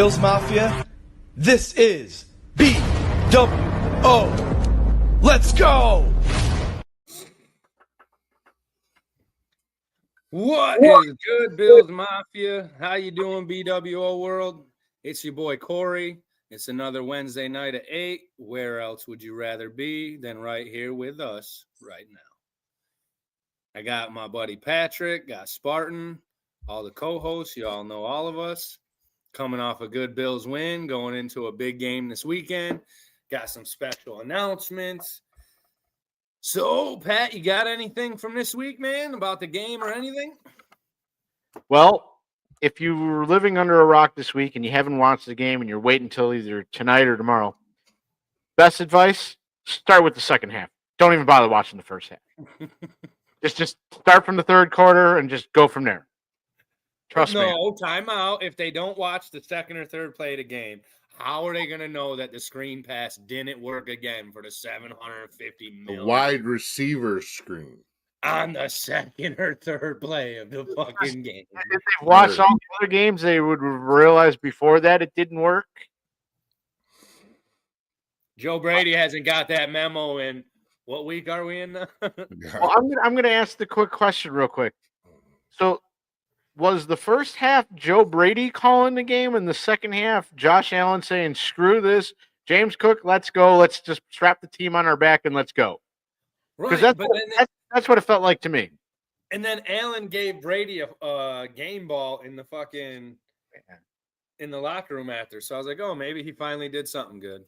Bills Mafia, this is BWO. Let's go! What is good, Bills Mafia? How you doing, BWO world? It's your boy Corey. It's another Wednesday night at 8. Where else would you rather be than right here with us right now? I got my buddy Patrick, got Spartan, all the co-hosts. You all know all of us. Coming off a good Bills win, going into a big game this weekend. Got some special announcements. So, Pat, you got anything from this week, man, about the game or anything? Well, if you were living under a rock this week and you haven't watched the game and you're waiting until either tonight or tomorrow, best advice, start with the second half. Don't even bother watching the first half. just start from the third quarter and just go from there. Trust me. No, timeout. If they don't watch the second or third play of the game, how are they going to know that the screen pass didn't work again for the $750 million? The wide receiver screen. On the second or third play of the fucking game. If they've watched all the other games, they would realize before that it didn't work. Joe Brady hasn't got that memo in. What week are we in now? Well, I'm going to ask the quick question real quick. So, was the first half Joe Brady calling the game, and the second half Josh Allen saying, screw this, James Cook, let's go, let's just strap the team on our back and let's go? Because that's what it felt like to me. And then Allen gave Brady a game ball in the fucking in the locker room after. So I was like, oh, maybe he finally did something good.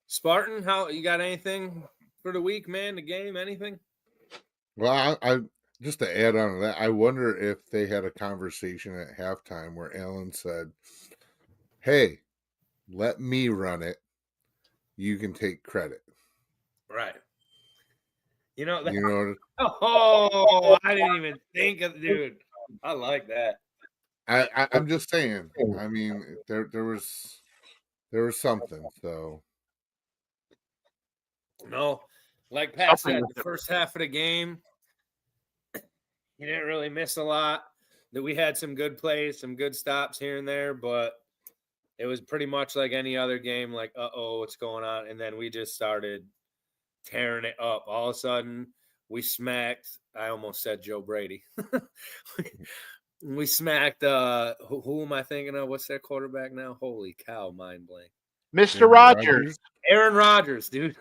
Spartan, how you got anything for the week, man? The game, anything? Well, I just to add on to that, I wonder if they had a conversation at halftime where Allen said, hey, let me run it. You can take credit. Right. You know, oh, I didn't even think of, dude. I like that. I'm just saying. I mean, there was something. So no, like Pat said, the first half of the game, he didn't really miss a lot. That we had some good plays, some good stops here and there, but it was pretty much like any other game. Like, what's going on? And then we just started tearing it up. All of a sudden, we smacked. I almost said Joe Brady. We smacked. Who am I thinking of? What's their quarterback now? Holy cow, mind blank. Mr. Rogers. Aaron Rodgers, dude.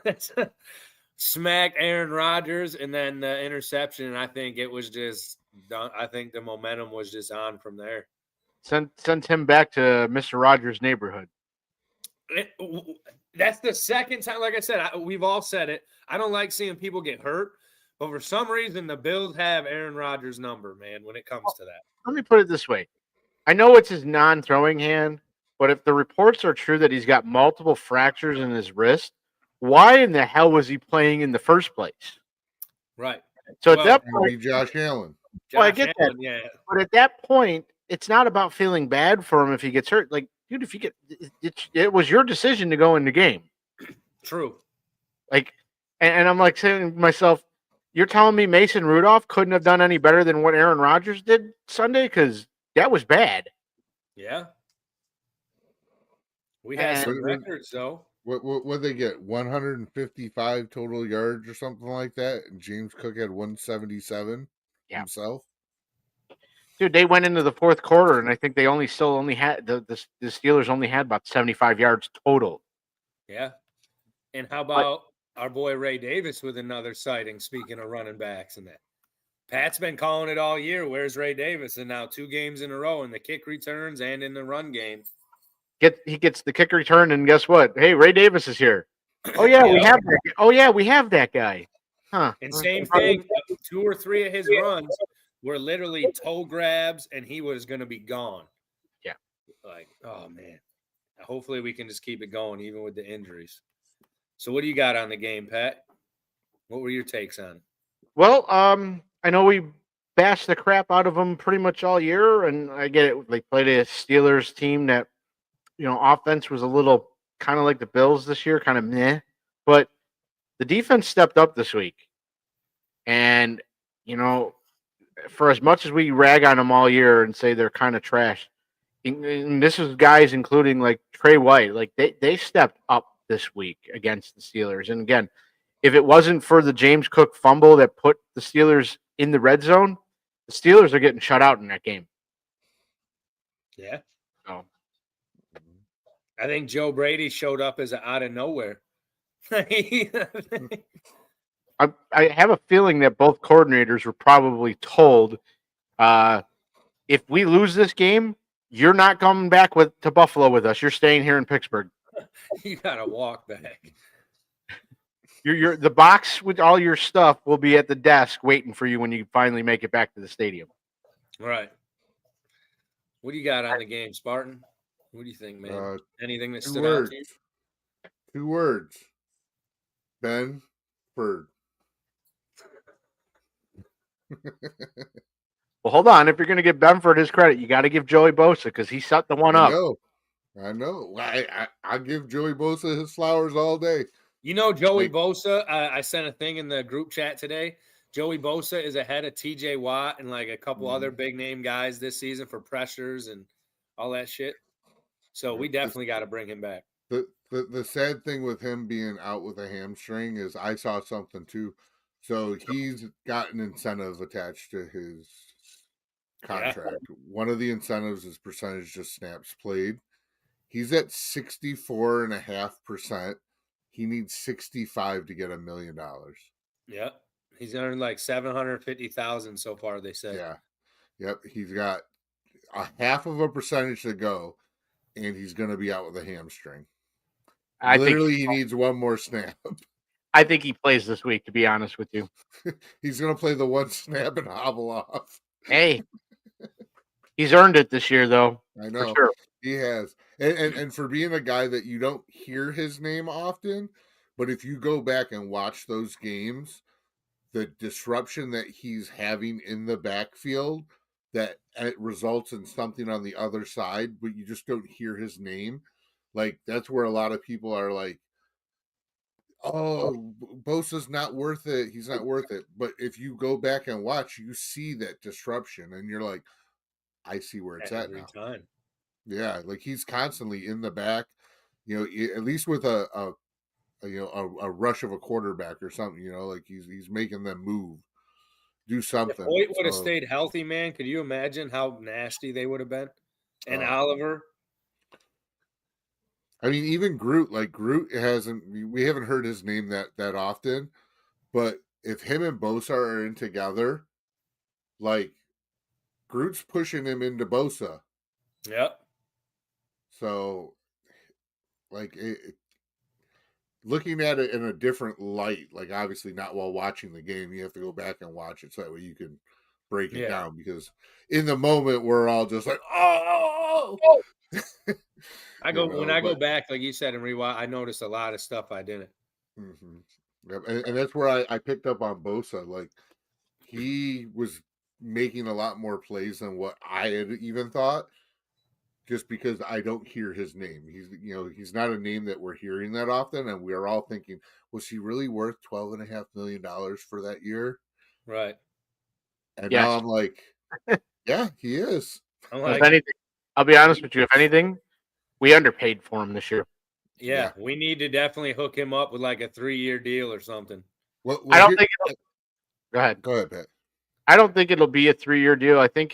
Smacked Aaron Rodgers, and then the interception. And I think it was just done. I think the momentum was just on from there. Send him back to Mr. Rogers' neighborhood. That's the second time. Like I said, we've all said it. I don't like seeing people get hurt, but for some reason, the Bills have Aaron Rodgers' number, man, when it comes to that. Let me put it this way. I know it's his non-throwing hand, but if the reports are true that he's got multiple fractures in his wrist, why in the hell was he playing in the first place? Right. So at that point, Josh Allen. Well, I get that. Yeah. But at that point, it's not about feeling bad for him if he gets hurt. Like, dude, if you get it was your decision to go in the game. True. Like, and I'm like saying to myself, you're telling me Mason Rudolph couldn't have done any better than what Aaron Rodgers did Sunday? Because that was bad. Yeah. We had some records, though. What they get? 155 total yards or something like that. And James Cook had 177 himself. Dude, they went into the fourth quarter, and I think they only had the Steelers only had about 75 yards total. Yeah. And how about our boy Ray Davis with another sighting, speaking of running backs and that? Pat's been calling it all year. Where's Ray Davis? And now 2 games in a row in the kick returns and in the run game. He gets the kick return, and guess what? Hey, Ray Davis is here. Oh, yeah, we have that. Oh, yeah, we have that guy. Huh. And same thing, 2 or 3 of his runs were literally toe grabs, and he was going to be gone. Yeah. Like, oh, man. Hopefully we can just keep it going, even with the injuries. So what do you got on the game, Pat? What were your takes on? Well, I know we bashed the crap out of them pretty much all year, and I get it. They played a Steelers team that, offense was a little kind of like the Bills this year, kind of meh. But the defense stepped up this week. And, for as much as we rag on them all year and say they're kind of trash, and this is guys including like Trey White, like they stepped up this week against the Steelers. And again, if it wasn't for the James Cook fumble that put the Steelers in the red zone, the Steelers are getting shut out in that game. Yeah. So I think Joe Brady showed up as out of nowhere. I have a feeling that both coordinators were probably told, if we lose this game, you're not coming back to Buffalo with us. You're staying here in Pittsburgh. You gotta walk back. The box with all your stuff will be at the desk waiting for you when you finally make it back to the stadium. Right. What do you got on the game, Spartan? What do you think, man? Anything that stood out to you? 2 words. Ben Bird. Well, hold on. If you're going to give Benford his credit, you got to give Joey Bosa because he set the one up. I know. I give Joey Bosa his flowers all day. You know, Joey Bosa, I sent a thing in the group chat today. Joey Bosa is ahead of TJ Watt and like a couple other big name guys this season for pressures and all that shit. So we definitely got to bring him back. The sad thing with him being out with a hamstring is I saw something too. So he's got an incentive attached to his contract. Yeah. One of the incentives is percentage of snaps played. He's at 64.5%. He needs 65 to get $1 million. Yeah. He's earned like 750,000 so far, they said. Yeah. Yep. He's got a half of a percentage to go, and he's going to be out with a hamstring. He needs one more snap. I think he plays this week, to be honest with you. He's going to play the one snap and hobble off. Hey, he's earned it this year, though. I know. For sure. He has. And for being a guy that you don't hear his name often, but if you go back and watch those games, the disruption that he's having in the backfield, that it results in something on the other side, but you just don't hear his name. Like, that's where a lot of people are like, oh, Bosa's not worth it. He's not worth it. But if you go back and watch, you see that disruption, and you're like, I see where it's at now. Time. Yeah, like he's constantly in the back, at least with a rush of a quarterback or something, like he's making them move, do something. If Hoyt would have stayed healthy, man, could you imagine how nasty they would have been? And Oliver. I mean, even Groot, we haven't heard his name that often, but if him and Bosa are in together, like Groot's pushing him into Bosa. Yep. So, like, looking at it in a different light, like obviously not while watching the game, you have to go back and watch it so that way you can break it down, because in the moment we're all just like, oh. I go back, like you said, and rewatch. I noticed a lot of stuff I didn't. Mm-hmm. Yep. And that's where I picked up on Bosa. Like, he was making a lot more plays than what I had even thought, just because I don't hear his name. He's not a name that we're hearing that often, and we are all thinking, was he really worth $12.5 million for that year? Right. And now I'm like, yeah, he is. If anything, I'll be honest with you. If anything, we underpaid for him this year. Yeah, we need to definitely hook him up with like a 3-year deal or something. I don't think. Go ahead. Go ahead, Pat. I don't think it'll be a 3-year deal. I think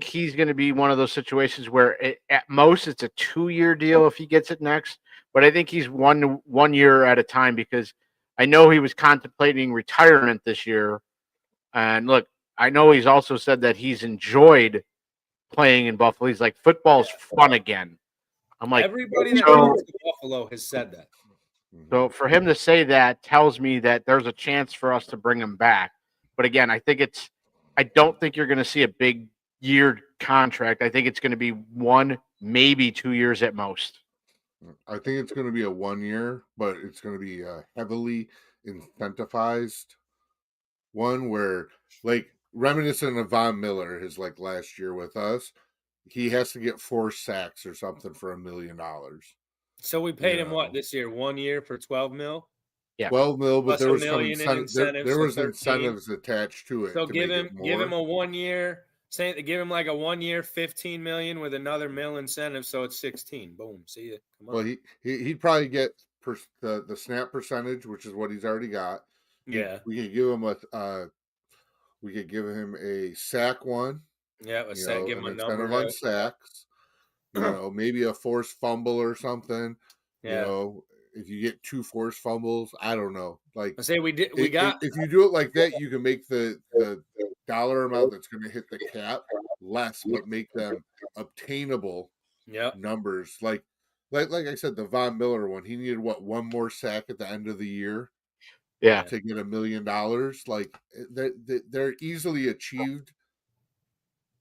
he's going to be one of those situations where at most it's a 2-year deal if he gets it next. But I think he's one year at a time, because I know he was contemplating retirement this year. And look, I know he's also said that he's enjoyed playing in Buffalo. He's like, football's fun again. I'm like, everybody that goes to Buffalo has said that. So for him to say that tells me that there's a chance for us to bring him back. But again, I don't think you're going to see a big year contract. I think it's going to be 1, maybe 2 years at most. I think it's going to be a 1 year, but it's going to be a heavily incentivized one, where, like, reminiscent of Von Miller, his like last year with us, he has to get 4 sacks or something for $1 million. So we paid him what this year? 1 year for $12 million? Yeah, 12 mil, but plus there was some incentives. There was incentives attached to it. So give him a 1 year, Say give him like a 1 year, 15 million with another mil incentive, so it's 16. Boom. See ya. Come on. Well, he'd probably get the snap percentage, which is what he's already got. Yeah. We could give him a sack one. Yeah, give him a an number. incentive on sacks. Maybe a forced fumble or something. Yeah. If you get 2 forced fumbles, I don't know. Like I say we got if you do it like that, you can make the dollar amount that's going to hit the cap less, but make them obtainable numbers. Like I said, the Von Miller one, he needed one more sack at the end of the year. Yeah. To get $1 million. Like they're easily achieved.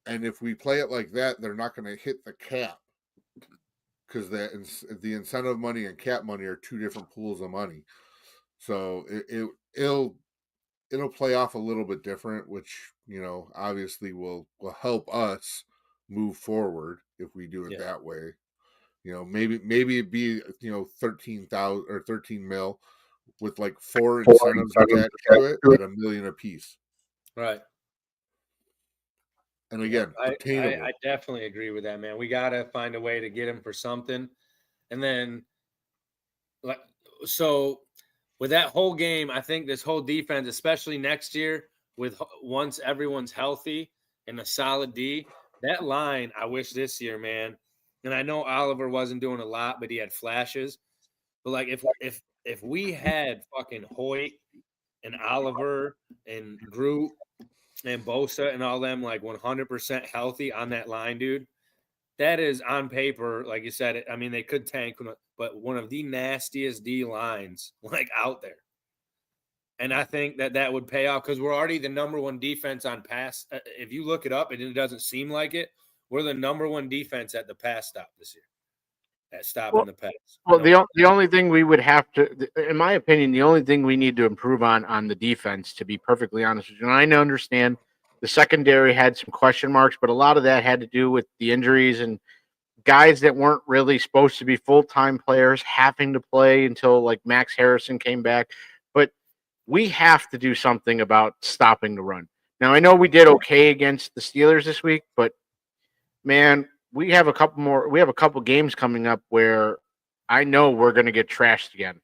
And if we play it like that, they're not going to hit the cap because the incentive money and cap money are 2 different pools of money. So it'll play off a little bit different, which obviously will help us move forward if we do it that way. Maybe it'd be 13,000 or 13 mil with like 4 incentives attached to it at $1 million a piece. Right. And again, obtainable. I definitely agree with that, man. We got to find a way to get him for something. And then, so with that whole game, I think this whole defense, especially next year, once everyone's healthy and a solid D, that line, I wish this year, man. And I know Oliver wasn't doing a lot, but he had flashes. But like if we had fucking Hoyt and Oliver and Groot and Bosa and all them like 100% healthy on that line, dude, that is on paper, like you said, I mean, they could tank, but one of the nastiest D lines like out there. And I think that would pay off because we're already the number 1 defense on pass. If you look it up, and it doesn't seem like it, we're the number 1 defense at the pass stop this year. At stopping the pass. Well, the only thing we would have to, in my opinion, the only thing we need to improve on the defense, to be perfectly honest with you, and I understand the secondary had some question marks, but a lot of that had to do with the injuries and guys that weren't really supposed to be full-time players having to play until like Max Harrison came back. But we have to do something about stopping the run. Now, I know we did okay against the Steelers this week, but man, we have a couple games coming up where I know we're going to get trashed again.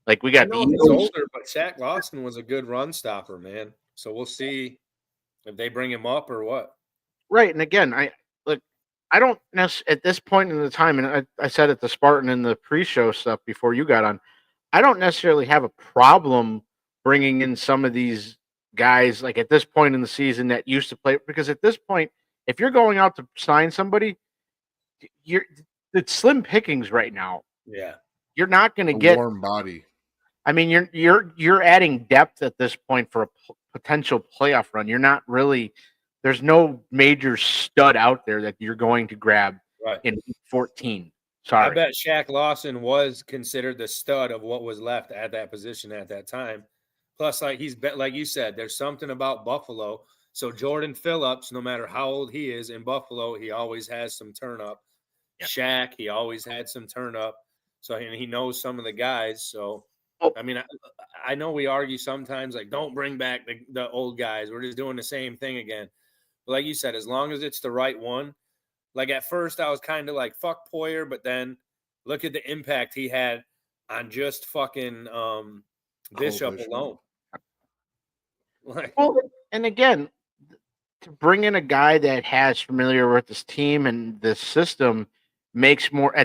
Like we got the Eagles. Older, but Shaq Lawson was a good run stopper, man. So we'll see if they bring him up or what. Right, and again, I don't necessarily at this point in the time, and I said at the Spartan in the pre-show stuff before you got on, I don't necessarily have a problem bringing in some of these guys like at this point in the season that used to play, because at this point, if you're going out to sign somebody, it's slim pickings right now. Yeah, you're not going to get warm body. I mean, you're adding depth at this point for a potential playoff run. You're not really. There's no major stud out there that you're going to grab in 14. Sorry. I bet Shaq Lawson was considered the stud of what was left at that position at that time. Plus, like you said, there's something about Buffalo. So Jordan Phillips, no matter how old he is in Buffalo, he always has some turn up. Yep. Shaq, he always had some turn up. So and he knows some of the guys. So I mean, I know we argue sometimes like don't bring back the old guys. We're just doing the same thing again. But like you said, as long as it's the right one. Like at first I was kind of like fuck Poyer, but then look at the impact he had on just fucking Bishop alone. Well, and again, to bring in a guy that has familiar with this team and this system makes more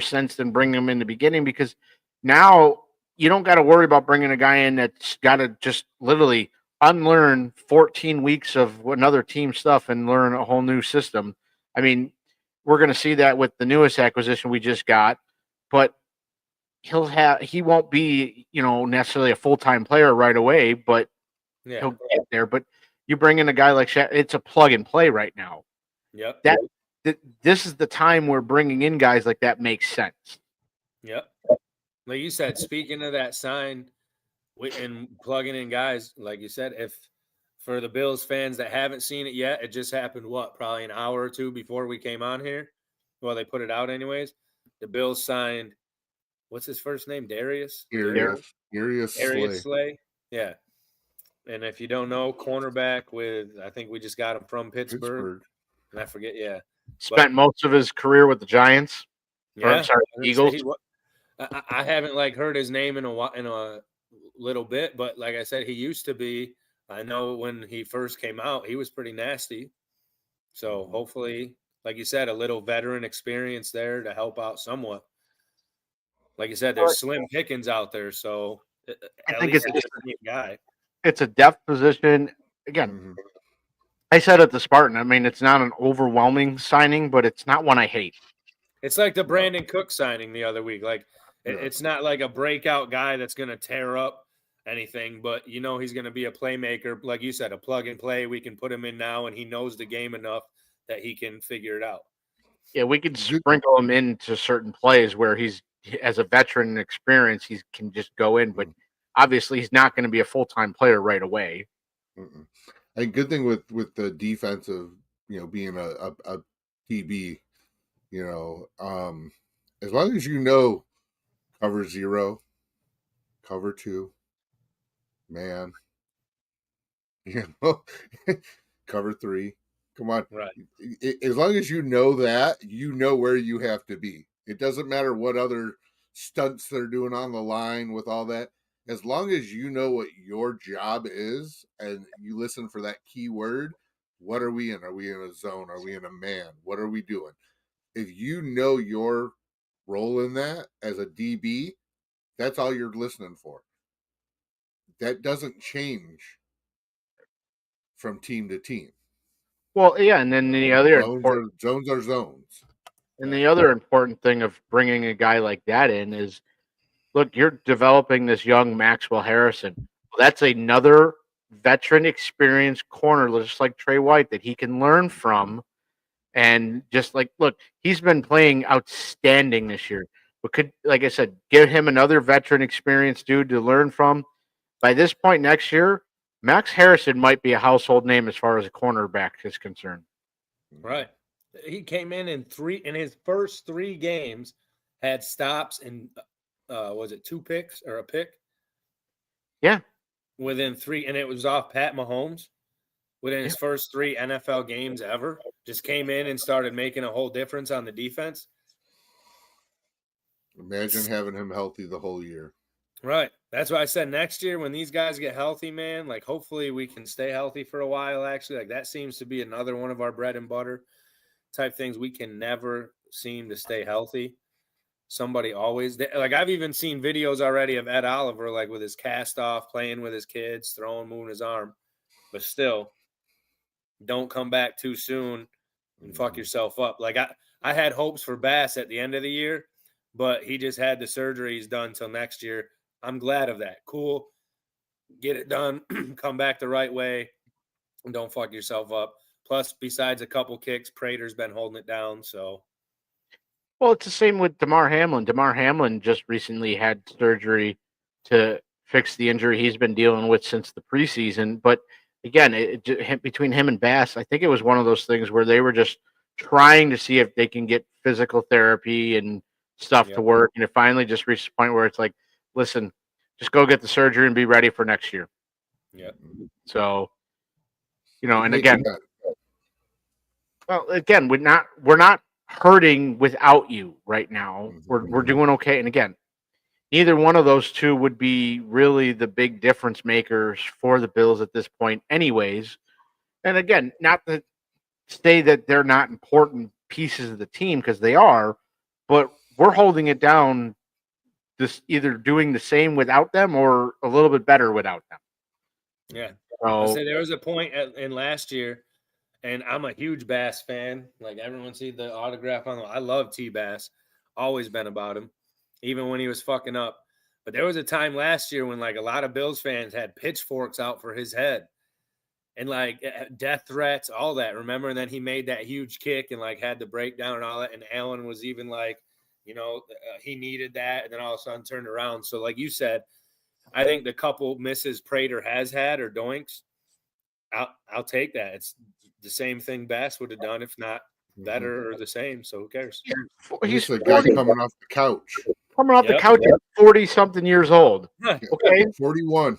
sense than bringing him in the beginning, because now you don't got to worry about bringing a guy in that's got to just literally unlearn 14 weeks of another team stuff and learn a whole new system. I mean, we're going to see that with the newest acquisition we just got, but he won't be, necessarily a full-time player right away, but he'll get there. But you bring in a guy like Shaq, it's a plug and play right now. Yep. This is the time where bringing in guys like that makes sense. Yep. Like you said, speaking of that sign and plugging in guys, like you said, if for the Bills fans that haven't seen it yet, it just happened, probably an hour or two before we came on here. Well, they put it out anyways. The Bills signed, what's his first name? Darius Slay. Slay. Yeah. And if you don't know, cornerback with, I think we just got him from Pittsburgh. Pittsburgh. And I forget, yeah. Spent most of his career with the Giants. Or, Yeah. I'm sorry, I was gonna say Eagles. he I haven't like heard his name in a little bit, but like I said, he used to be. I know when he first came out, he was pretty nasty. So hopefully, like you said, a little veteran experience there to help out somewhat. Like you said, there's slim pickings out there, so I at think least it's it's a same guy. It's a depth position. Again, Mhm. I said at the Spartan, I mean, it's not an overwhelming signing, but it's not one I hate. It's like the Brandon Cook signing the other week. Like Yeah. it's not like a breakout guy that's going to tear up anything, but you know he's going to be a playmaker. Like you said, a plug and play. We can put him in now, and he knows the game enough that he can figure it out. Yeah, we could Good. sprinkle him into certain plays where he's, as a veteran experience, he can just go in, but obviously he's not going to be a full-time player right away. Mm-mm. A good thing with the defensive, being a DB, as long as you know cover 0, cover 2, man, cover 3. Come on. Right. As long as you know that, you know where you have to be. It doesn't matter what other stunts they're doing on the line with all that. As long as you know what your job is and you listen for that key word, what are we in? Are we in a zone? Are we in a man? What are we doing? If you know your role in that as a DB, that's all you're listening for. That doesn't change from team to team. Well, yeah, and then the other Zones are zones. And the other important thing of bringing a guy like that in is, look, you're developing this young Maxwell Harrison. That's another veteran experienced corner, just like Trey White, that he can learn from. And just like, look, he's been playing outstanding this year. But could, like I said, give him another veteran experienced dude to learn from. By this point next year, Max Harrison might be a household name as far as a cornerback is concerned. Right. He came in his first 3 games, had stops and was it 2 picks or a pick? Yeah. Within 3, and it was off Pat Mahomes within his first 3 NFL games ever. Just came in and started making a whole difference on the defense. Imagine having him healthy the whole year. Right. That's why I said next year when these guys get healthy, man, like hopefully we can stay healthy for a while, actually. Like that seems to be another one of our bread and butter type things. We can never seem to stay healthy. Somebody always, like I've even seen videos already of Ed Oliver, like with his cast off, playing with his kids, throwing, moving his arm. But still, don't come back too soon and fuck yourself up. Like I had hopes for Bass at the end of the year, but he just had the surgeries done till next year. I'm glad of that. Cool. Get it done. Come back the right way. And don't fuck yourself up. Plus, besides a couple kicks, Prater's been holding it down. So, well, it's the same with DeMar Hamlin. DeMar Hamlin just recently had surgery to fix the injury he's been dealing with since the preseason. But again, between him and Bass, I think it was one of those things where they were just trying to see if they can get physical therapy and stuff to work. And it finally just reached a point where it's like, listen, just go get the surgery and be ready for next year. Yeah. So, and again, we're not hurting without you right now. We're doing okay. And again, neither one of those two would be really the big difference makers for the Bills at this point anyways. And again, not to say that they're not important pieces of the team, because they are, but we're holding it down, just either doing the same without them or a little bit better without them. Yeah. So, there was a point in last year, and I'm a huge Bass fan. Like everyone see the autograph on. I love T Bass. Always been about him, even when he was fucking up. But there was a time last year when like a lot of Bills fans had pitchforks out for his head, and like death threats, all that. Remember? And then he made that huge kick and like had the breakdown and all that. And Allen was even like, he needed that, and then all of a sudden turned around. So, like you said, I think the couple misses Prater has had or doinks, I'll take that. It's the same thing Bass would have done, if not better or the same. So who cares? He's the guy coming off the couch. Coming off the couch at 40-something years old. Huh. Okay, 41.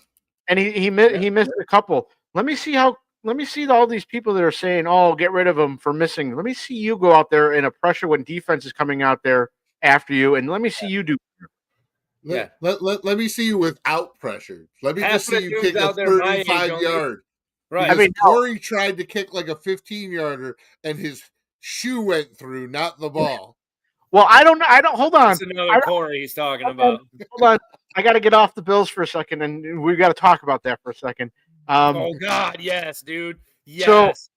and he missed a couple. Let me see all these people that are saying, "Oh, get rid of him for missing." Let me see you go out there in a pressure when defense is coming out there after you, and let me see you do. Let me see you without pressure. Let me Half just of the see you dudes kick a out there my age 35-yard. Right. I mean, Corey tried to kick like a 15-yarder, and his shoe went through, not the ball. Well, I don't. Hold on. That's another Corey he's talking about. Hold on. I got to get off the Bills for a second, and we got to talk about that for a second. Oh God, yes, dude. Yes.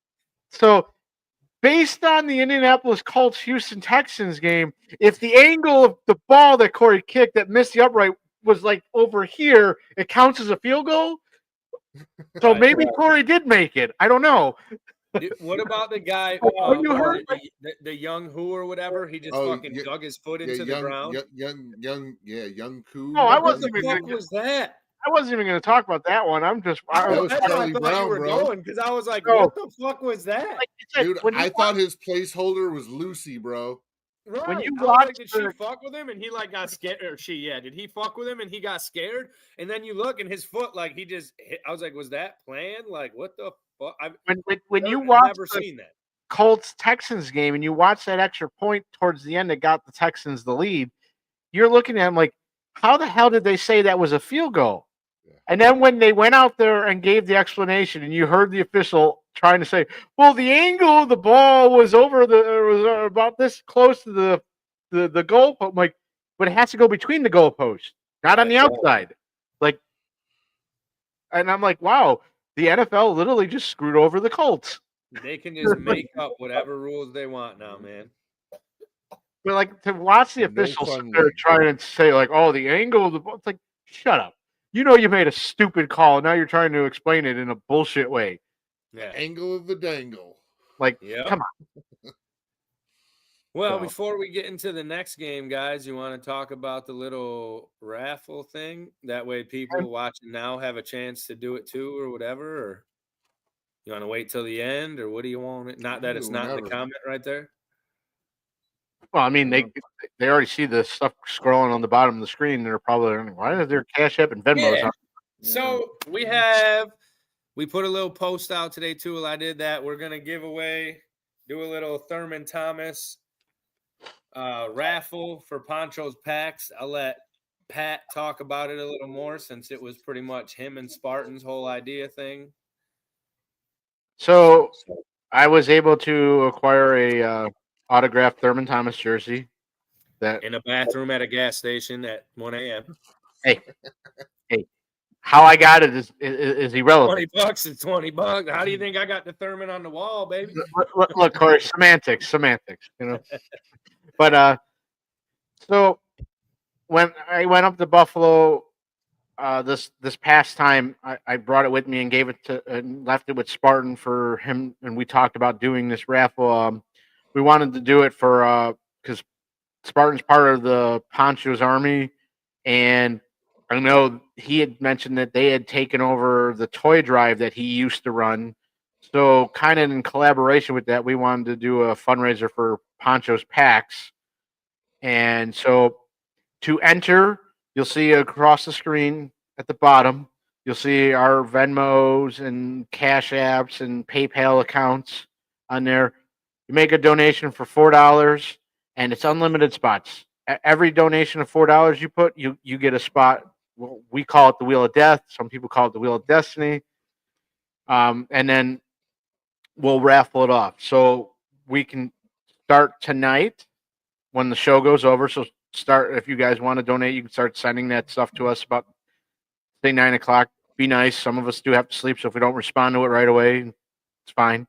So based on the Indianapolis Colts Houston Texans game, if the angle of the ball that Corey kicked that missed the upright was like over here, it counts as a field goal. So Right. maybe Corey did make it. I don't know. Dude, what about the guy, You heard the young who or whatever? He just fucking dug his foot into the ground. Young Koo. Oh, I What wasn't the even fuck was that? I wasn't even going to talk about that one. I'm just. That was That's where I Charlie thought Brown, you were bro. going because I was like, No. what the fuck was that? Like I said, Dude, I thought his placeholder was Lucy, bro. Right. when you I was like, watch did she fuck with him? And he like got scared. Or she, yeah. Did he fuck with him and he got scared? And then you look and his foot, like he just hit. I was like, was that planned? Like, what the fuck? when you I've watch never the seen that. Colts Texans game and you watch that extra point towards the end that got the Texans the lead, you're looking at him like, how the hell did they say that was a field goal? Yeah. And then when they went out there and gave the explanation, and you heard the official trying to say, "Well, the angle of the ball was about this close to the goal," I'm like, but it has to go between the goalposts, not on the outside. Like, and I'm like, wow, the NFL literally just screwed over the Colts. They can just make up whatever rules they want now, man. But like to watch the No officials fun sit there league. trying to say like, "Oh, the angle of the ball," it's like, shut up. You know you made a stupid call. Now you're trying to explain it in a bullshit way. Yeah. Angle of the dangle. Like, Yep. come on. Well, So- before we get into the next game, guys, you want to talk about the little raffle thing? That way people watching now have a chance to do it too or whatever, or you want to wait till the end, or what do you want? Not that it's not in the Whatever. comment right there. Well, I mean, they already see the stuff scrolling on the bottom of the screen. They're probably like, why is there Cash App and Venmos Yeah. on? So we put a little post out today too. I did that. We're gonna give away, do a little Thurman Thomas raffle for Poncho's packs. I'll let Pat talk about it a little more since it was pretty much him and Spartan's whole idea thing. So I was able to acquire a autographed Thurman Thomas jersey. That In a bathroom at a gas station at 1 a.m. hey, how I got it is irrelevant. $20 is $20. How do you think I got the Thurman on the wall, baby? Look, Corey, semantics, you know. But so when I went up to Buffalo this past time, I brought it with me and gave it to and left it with Spartan for him, and we talked about doing this raffle. We wanted to do it for because Spartan's part of the Poncho's Army, and I know he had mentioned that they had taken over the toy drive that he used to run. So, kind of in collaboration with that, we wanted to do a fundraiser for Poncho's packs. And so, to enter, you'll see across the screen at the bottom, you'll see our Venmos and Cash Apps and PayPal accounts on there. You make a donation for $4, and it's unlimited spots. Every donation of $4 you put, you get a spot. Well, we call it the Wheel of Death. Some people call it the Wheel of Destiny. And then we'll raffle it off. So we can start tonight when the show goes over. So start, if you guys want to donate, you can start sending that stuff to us about, say, 9 o'clock. Be nice. Some of us do have to sleep, so if we don't respond to it right away, it's fine.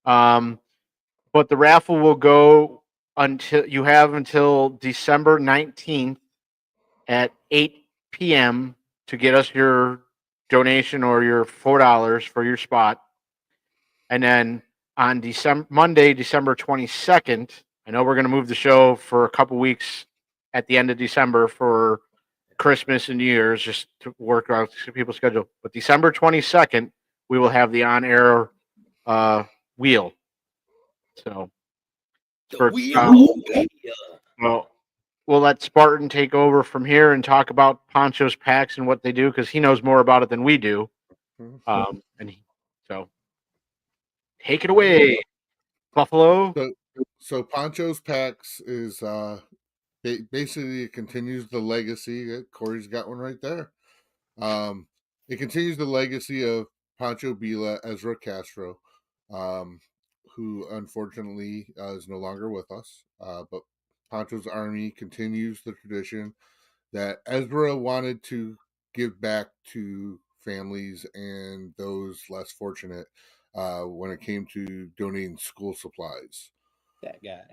But the raffle will go until December 19th at 8 p.m. to get us your donation or your $4 for your spot. And then on Monday, December 22nd, I know we're going to move the show for a couple weeks at the end of December for Christmas and New Year's, just to work around people's schedule. But December 22nd, we will have the on-air wheel. So, well, we'll let Spartan take over from here and talk about Poncho's Packs and what they do because he knows more about it than we do. So take it away, Buffalo. So Poncho's Packs is basically it continues the legacy. Corey's got one right there. It continues the legacy of Pancho Villa, Ezra Castro, who unfortunately is no longer with us. But Pancho's Army continues the tradition that Ezra wanted to give back to families and those less fortunate when it came to donating school supplies. That guy.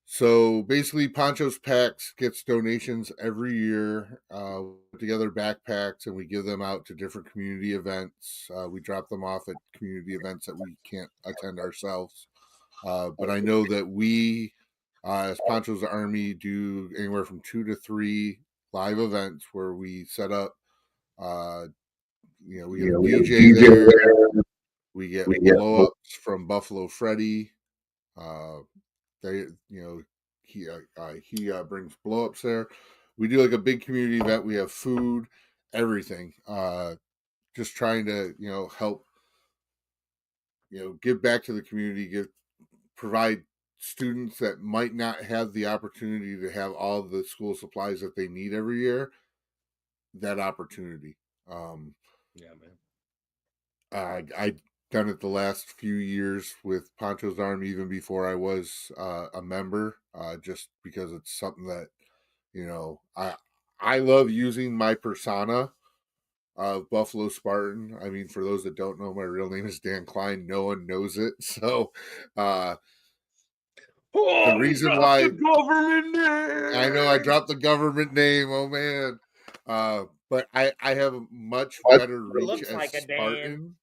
So basically, Poncho's Packs gets donations every year. Put together backpacks and we give them out to different community events. We drop them off at community events that we can't attend ourselves. But I know that we, as Poncho's Army, do anywhere from 2 to 3 live events where we set up. We get a DJ there. We get blow ups from Buffalo Freddy. He brings blow ups there. We do like a big community event. We have food, everything. Just trying to help give back to the community, provide students that might not have the opportunity to have all the school supplies that they need every year that opportunity. Yeah, man. I done it the last few years with Poncho's Army, even before I was a member, just because it's something that, I love using my persona of Buffalo Spartan. I mean, for those that don't know, my real name is Dan Klein. No one knows it. So the reason why government name. I know I dropped the government name. Oh man. But I have a much better reach as like Spartan.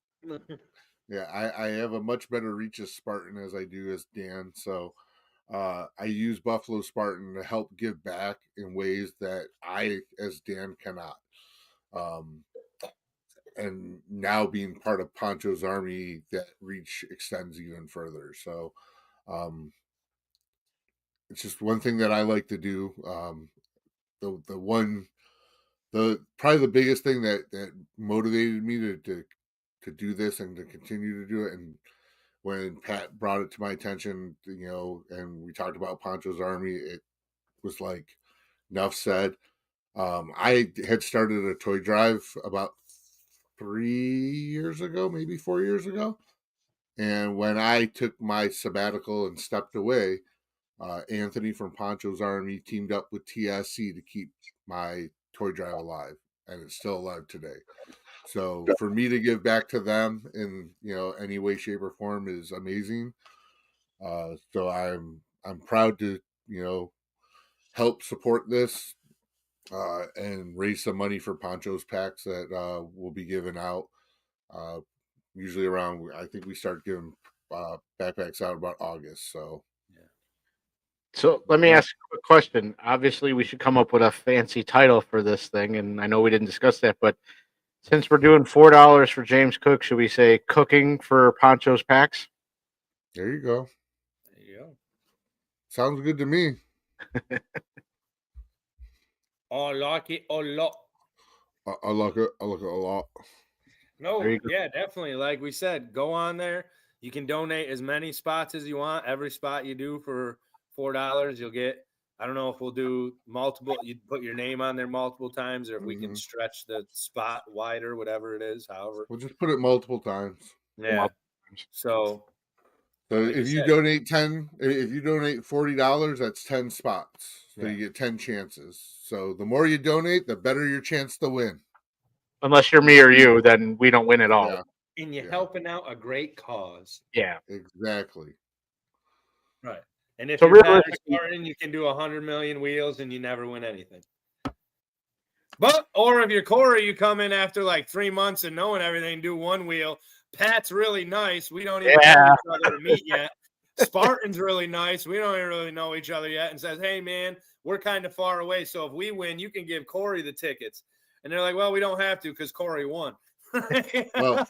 Yeah, I have a much better reach as Spartan as I do as Dan. So I use Buffalo Spartan to help give back in ways that I, as Dan, cannot. And now being part of Poncho's Army, that reach extends even further. So it's just one thing that I like to do. Probably the biggest thing that motivated me to do this and to continue to do it. And when Pat brought it to my attention, and we talked about Poncho's Army, it was like, enough said. I had started a toy drive about 3 years ago, maybe 4 years ago. And when I took my sabbatical and stepped away, Anthony from Poncho's Army teamed up with TSC to keep my toy drive alive, and it's still alive today. So for me to give back to them in any way, shape, or form is amazing. So I'm proud to help support this and raise some money for Poncho's Packs that will be given out. Usually around, I think we start giving backpacks out about August. So let me ask you a quick question. Obviously, we should come up with a fancy title for this thing, and I know we didn't discuss that, but since we're doing $4 for James Cook, should we say cooking for Poncho's Packs? There you go. There you go. Sounds good to me. I like it a lot. I like it. I like it a lot. No, yeah, definitely. Like we said, go on there. You can donate as many spots as you want. Every spot you do for $4, you'll get. I don't know if we'll do multiple. You put your name on there multiple times, or if we can stretch the spot wider, whatever it is. However, we'll just put it multiple times. Yeah. So like if you donate $40, that's 10 spots. So you get 10 chances. So the more you donate, the better your chance to win. Unless you're me or you, then we don't win at all. Yeah. And you're helping out a great cause. Yeah. Exactly. Right. And if So you're really, Spartan, you can do 100 million wheels and you never win anything. Or if you're Corey, you come in after like 3 months and knowing everything, do one wheel. Pat's really nice. We don't even know each other to meet yet. Spartan's really nice. We don't even really know each other yet. And says, hey, man, we're kind of far away. So if we win, you can give Corey the tickets. And they're like, well, we don't have to because Corey won. Well,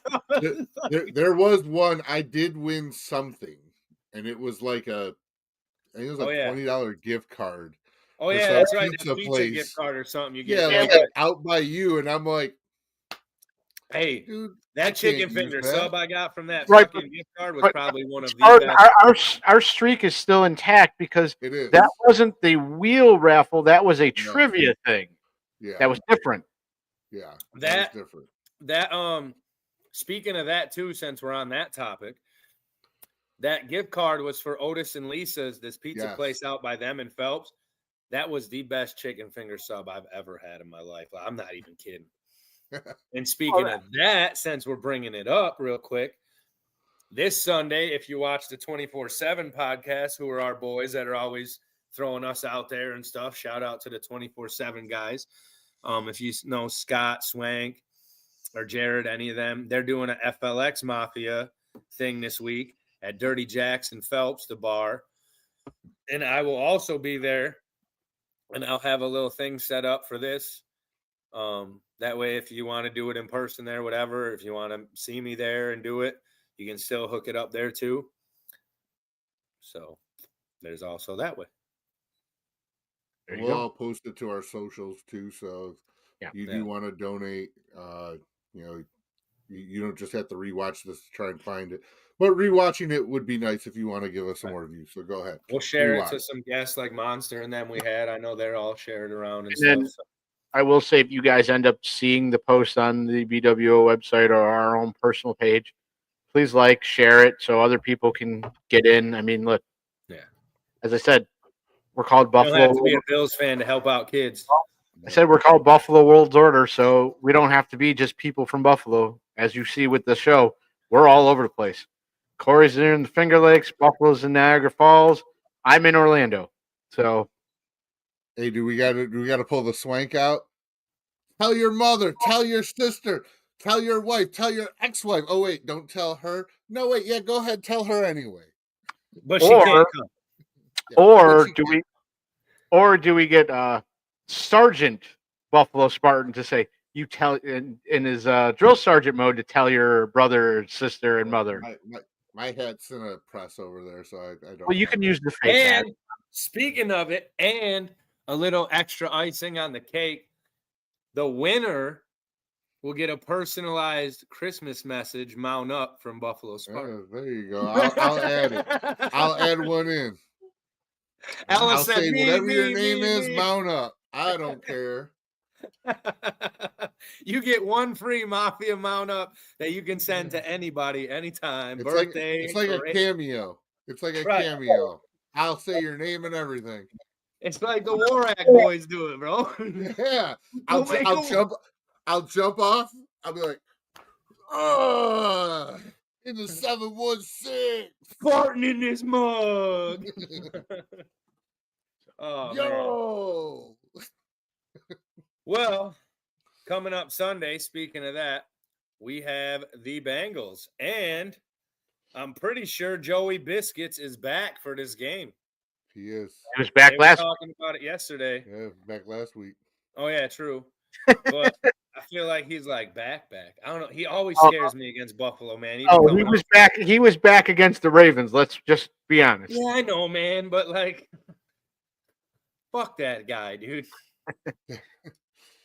there was one. I did win something. And it was like I think it was a $20 gift card Oh for yeah, some that's right. pizza That pizza place. gift card or something. You Yeah, get like out by you, and I'm like, hey, dude, I that can't chicken use finger that. sub I got from that Right, fucking gift card was but probably one of the Spartan, best. our streak is still intact because It is. that wasn't the wheel raffle. That was a No. trivia thing. Yeah, That was different. yeah, That- was different. That speaking of that too, since we're on that topic, that gift card was for Otis and Lisa's, this pizza Yes. place out by them in Phelps. That was the best chicken finger sub I've ever had in my life. I'm not even kidding. And speaking of that, since we're bringing it up real quick, this Sunday, if you watch the 24/7 podcast, who are our boys that are always throwing us out there and stuff, shout out to the 24/7 guys. If you know Scott, Swank, or Jared, any of them, they're doing a FLX Mafia thing this week at Dirty Jack's in Phelps, the bar. And I will also be there, and I'll have a little thing set up for this. That way, if you want to do it in person there, whatever, if you want to see me there and do it, you can still hook it up there too. So there's also that way. There you We'll go. all post it to our socials too. So Yeah. if you Yeah. do want to donate, you don't just have to rewatch this to try and find it. But rewatching it would be nice if you want to give us some more views. So go ahead. We'll share it Rewatch. to some guests like Monster and them we had. I know they're all shared around and And then- stuff. So. I will say, if you guys end up seeing the post on the BWO website or our own personal page, please like, share it so other people can get in. I mean, look, Yeah. as I said, we're called You don't Buffalo. have to be a Bills fan to help out kids. I said we're called Buffalo World's Order, so we don't have to be just people from Buffalo. As you see with the show, we're all over the place. Corey's in the Finger Lakes, Buffalo's in Niagara Falls. I'm in Orlando. So Hey, do we gotta pull the swank out? Tell your mother, tell your sister, tell your wife, tell your ex-wife. Oh wait, don't tell her. No, wait, yeah, go ahead, tell her anyway. But she Or- can't come. Yeah, or but do we get Sergeant Buffalo Spartan to say you tell in his drill sergeant mode to tell your brother, sister, and mother? My hat's in a press over there, so I don't. Well, you have can that. use the fake hat. And speaking of it, and a little extra icing on the cake, the winner will get a personalized Christmas message mount up from Buffalo Spartan. There you go. I'll add it. I'll add one in. Ella I'll said, say "Me, whatever your me, name me, is, me." mount up. I don't care. You get one free Mafia mount up that you can send to anybody anytime. It's Birthday. it's like a parade. cameo. It's like a Right. cameo. I'll say your name and everything. It's like the Warak boys do it, bro. Yeah. Go make I'll a- jump off. I'll be like, in the 716. Farting in this mug. Oh, man. Yo. Well, coming up Sunday, speaking of that, we have the Bengals. And I'm pretty sure Joey Biscuits is back for this game. He is. He was back They were last. talking about it yesterday. Yeah, back last week. Oh, yeah, true. But I feel like he's like back. I don't know. He always scares me against Buffalo, man. Even Oh, he coming was up- back. He was back against the Ravens. Let's just be honest. Yeah, I know, man. But like, fuck that guy, dude.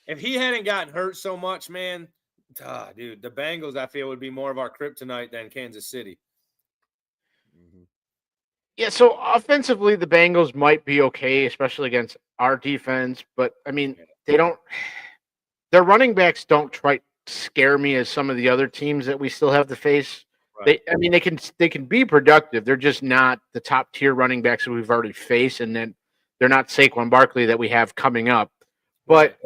If he hadn't gotten hurt so much, man, dude, the Bengals, I feel, would be more of our kryptonite than Kansas City. Mhm. Yeah, so offensively, the Bengals might be okay, especially against our defense. But I mean, they don't. Their running backs don't quite scare me as some of the other teams that we still have to face. Right. They can be productive. They're just not the top tier running backs that we've already faced, and then they're not Saquon Barkley that we have coming up. But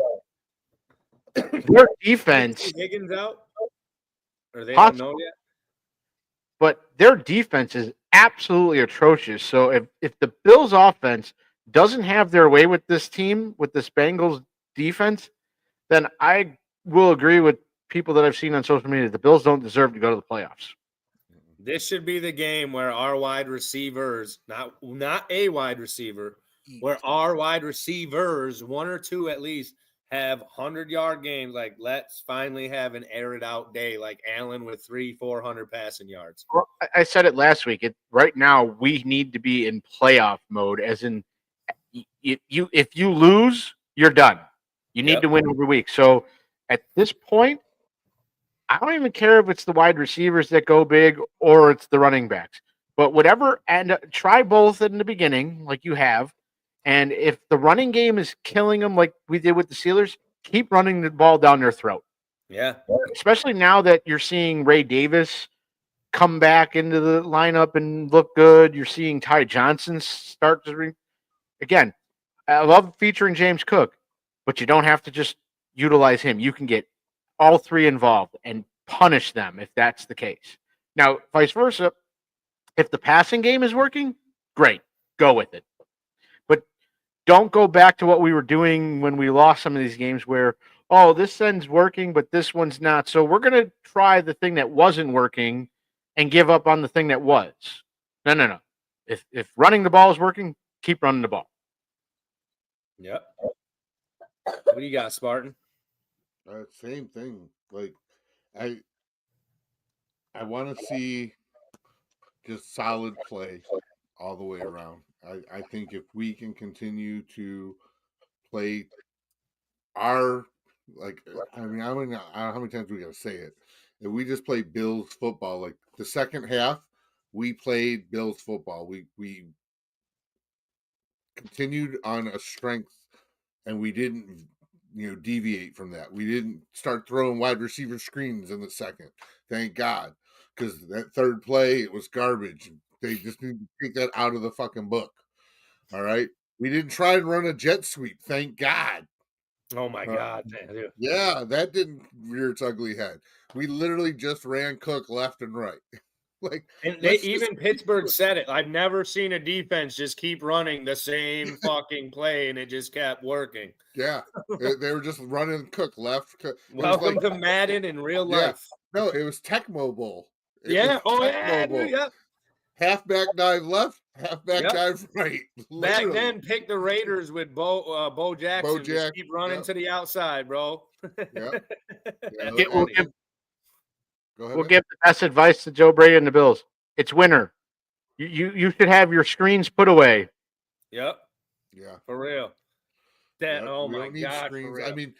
their defense, Higgins out, or they Possible. don't know yet. but their defense is absolutely atrocious. So if the Bills offense doesn't have their way with this team, with this Bengals defense, then I will agree with people that I've seen on social media. The Bills don't deserve to go to the playoffs. This should be the game where our wide receivers, not a wide receiver, where our wide receivers, one or two at least, have 100-yard games. Like, let's finally have an air it out day, like Allen with 300-400 passing yards. Well, I said it last week. Right now, we need to be in playoff mode, as in if you lose, you're done. You need Yep. to win every week. So at this point, I don't even care if it's the wide receivers that go big or it's the running backs. But whatever, and try both in the beginning, like you have. And if the running game is killing them, like we did with the Steelers, keep running the ball down their throat. Yeah. Especially now that you're seeing Ray Davis come back into the lineup and look good. You're seeing Ty Johnson start to again. I love featuring James Cook, but you don't have to just utilize him. You can get all three involved and punish them if that's the case. Now, vice versa, if the passing game is working, great, go with it. But don't go back to what we were doing when we lost some of these games where, oh, this end's working, but this one's not. So we're going to try the thing that wasn't working and give up on the thing that was. No. If running the ball is working, keep running the ball. Yep. What do you got, Spartan? Same thing. Like, I want to see just solid play all the way around. I think if we can continue to play our, like, I don't know how many times we got to say it. If we just play Bills football, like the second half, we played Bills football. We continued on a strength, and we didn't, deviate from that. We didn't start throwing wide receiver screens in the second. Thank God, because that third play, it was garbage. They just need to take that out of the fucking book. All right, we didn't try and run a jet sweep. Thank God. Oh my God, man, dude. Yeah, that didn't rear its ugly head. We literally just ran Cook left and right. Like, And even Pittsburgh said it. I've never seen a defense just keep running the same fucking play, and it just kept working. Yeah, they were just running Cook left. Welcome to Madden in real life. No, it was Tecmo Bowl. Yeah. Oh yeah, dude, yeah. Halfback dive left, halfback Yep. dive right. Back Literally. then, pick the Raiders with Bo Jackson. Just keep running to the outside, bro. Yeah. We'll Go ahead. give the best advice to Joe Brady and the Bills. It's winter. You should have your screens put away. Yep. Yeah. For real. Yeah, Oh we my don't need God. screens. For real. I mean,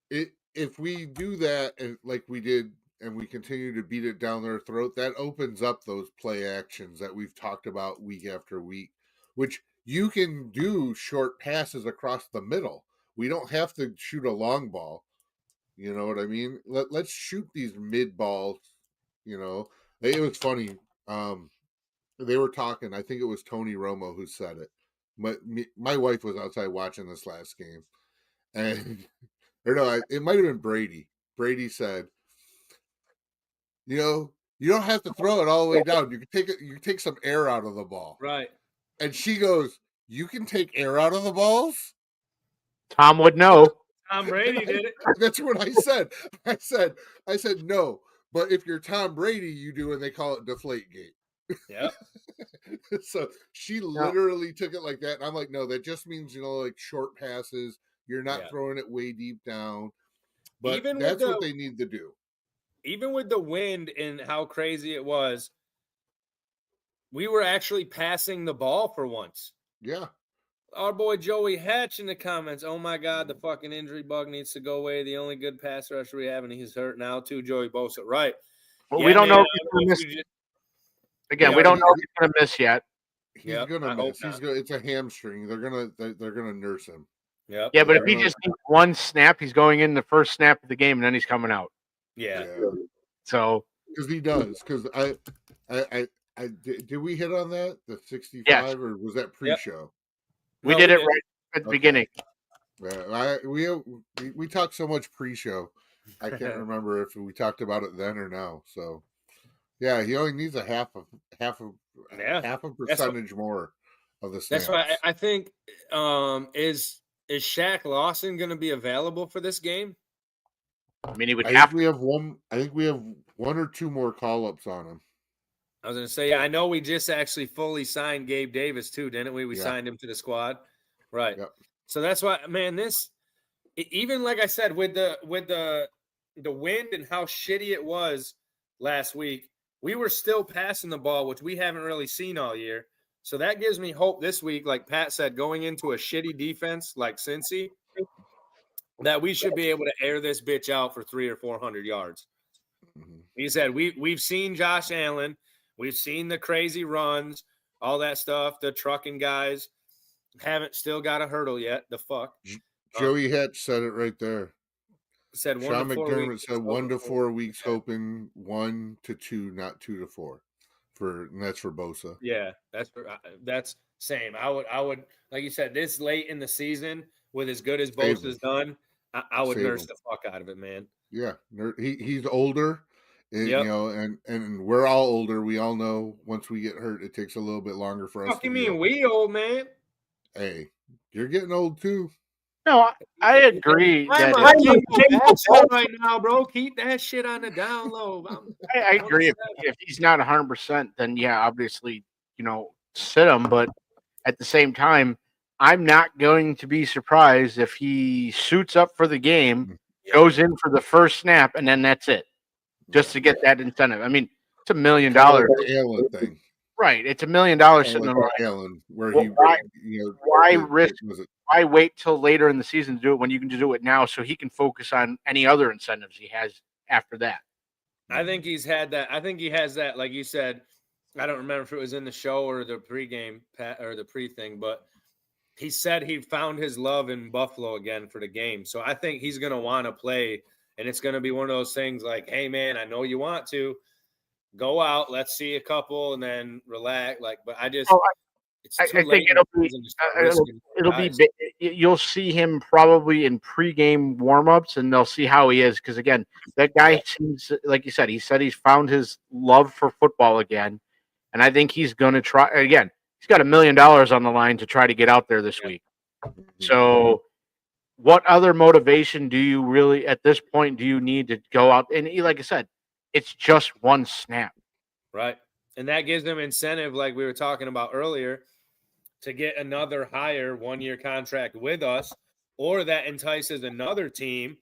if we do that and like we did, and we continue to beat it down their throat, that opens up those play actions that we've talked about week after week, which you can do short passes across the middle. We don't have to shoot a long ball. You know what I mean? Let's shoot these mid balls. It was funny. They were talking. I think it was Tony Romo who said it. My wife was outside watching this last game, and it might have been Brady. Brady said, "You don't have to throw it all the way down. You can take it. You can take some air out of the ball." Right. And she goes, "You can take air out of the balls?" Tom would know. Tom Brady did it. That's what I said. I said no. But if you're Tom Brady, you do, and they call it Deflategate. Yeah. So she literally took it like that. And I'm like, no, that just means, like short passes. You're not throwing it way deep down. But Even that's what they need to do. Even with the wind and how crazy it was, we were actually passing the ball for once. Yeah. Our boy Joey Hatch in the comments. Oh my God, the fucking injury bug needs to go away. The only good pass rusher we have, and he's hurt now too. Joey Bosa, right? Well, we don't know if he's going to miss. Again, we don't know if he's going to miss yet. He's gonna miss. It's a hamstring. They're gonna nurse him. Yeah. Yeah, but if he just needs one snap, he's going in the first snap of the game, and then he's coming out. Yeah. So because he does. Because I did we hit on that the 65 yes. Or was that pre-show? We did it right at the beginning. We talked so much pre-show, I can't remember if we talked about it then or now. So, yeah, he only needs a half a percentage more of the snaps. That's why I think is Shaq Lawson going to be available for this game? I mean, he would I think we have one or two more call-ups on him. I was going to say, I know we just actually fully signed Gabe Davis too, didn't we? We signed him to the squad. Right. Yep. So that's why, man, even like I said, with the wind and how shitty it was last week, we were still passing the ball, which we haven't really seen all year. So that gives me hope this week, like Pat said, going into a shitty defense like Cincy, that we should be able to air this bitch out for 300 or 400 yards. Mhm. He said, we've seen Josh Allen. We've seen the crazy runs, all that stuff. The trucking guys haven't still got a hurdle yet. The fuck. Joey Hatch said it right there. Said 1 Sean to 4 McDermott weeks. said 1 to 4 weeks, hoping 1 to 2, not 2 to 4. And that's for Bosa. Yeah, that's same. I would like you said, this late in the season with as good as Save Bosa's him. done, I would Save nurse him. the fuck out of it, man. Yeah, he's older, and, Yep. you know, and we're all older. We all know once we get hurt, it takes a little bit longer for us. Fuck you mean we old, man? Hey, you're getting old too. No, I agree I'm that a king of right now, bro. Keep that shit on the down low. I agree. If he's not 100%, then yeah, obviously, you know, sit him. But at the same time, I'm not going to be surprised if he suits up for the game, goes in for the first snap, and then that's it, just to get that incentive. I mean, it's $1 million. Kind of like the Allen thing. Right. It's $1 million sitting on the line. Allen, where Well, he, why- you know, Why risk? Why wait till later in the season to do it when you can just do it now, so he can focus on any other incentives he has after that? I think he's had that. I think he has that. Like you said, I don't remember if it was in the show or the pregame or the pre thing, but he said he found his love in Buffalo again for the game. So I think he's going to want to play, and it's going to be one of those things like, hey man, I know you want to go out, let's see a couple, and then relax. Like, but I just. I think it'll be you'll see him probably in pregame warmups, and they'll see how he is, because again, that guy seems, like you said, he's found his love for football again, and I think he's going to try again. He's got $1 million on the line to try to get out there this week. So, what other motivation do you really at this point do you need to go out? And like I said, it's just one snap, right? And that gives them incentive, like we were talking about earlier, to get another higher 1-year contract with us, or that entices another team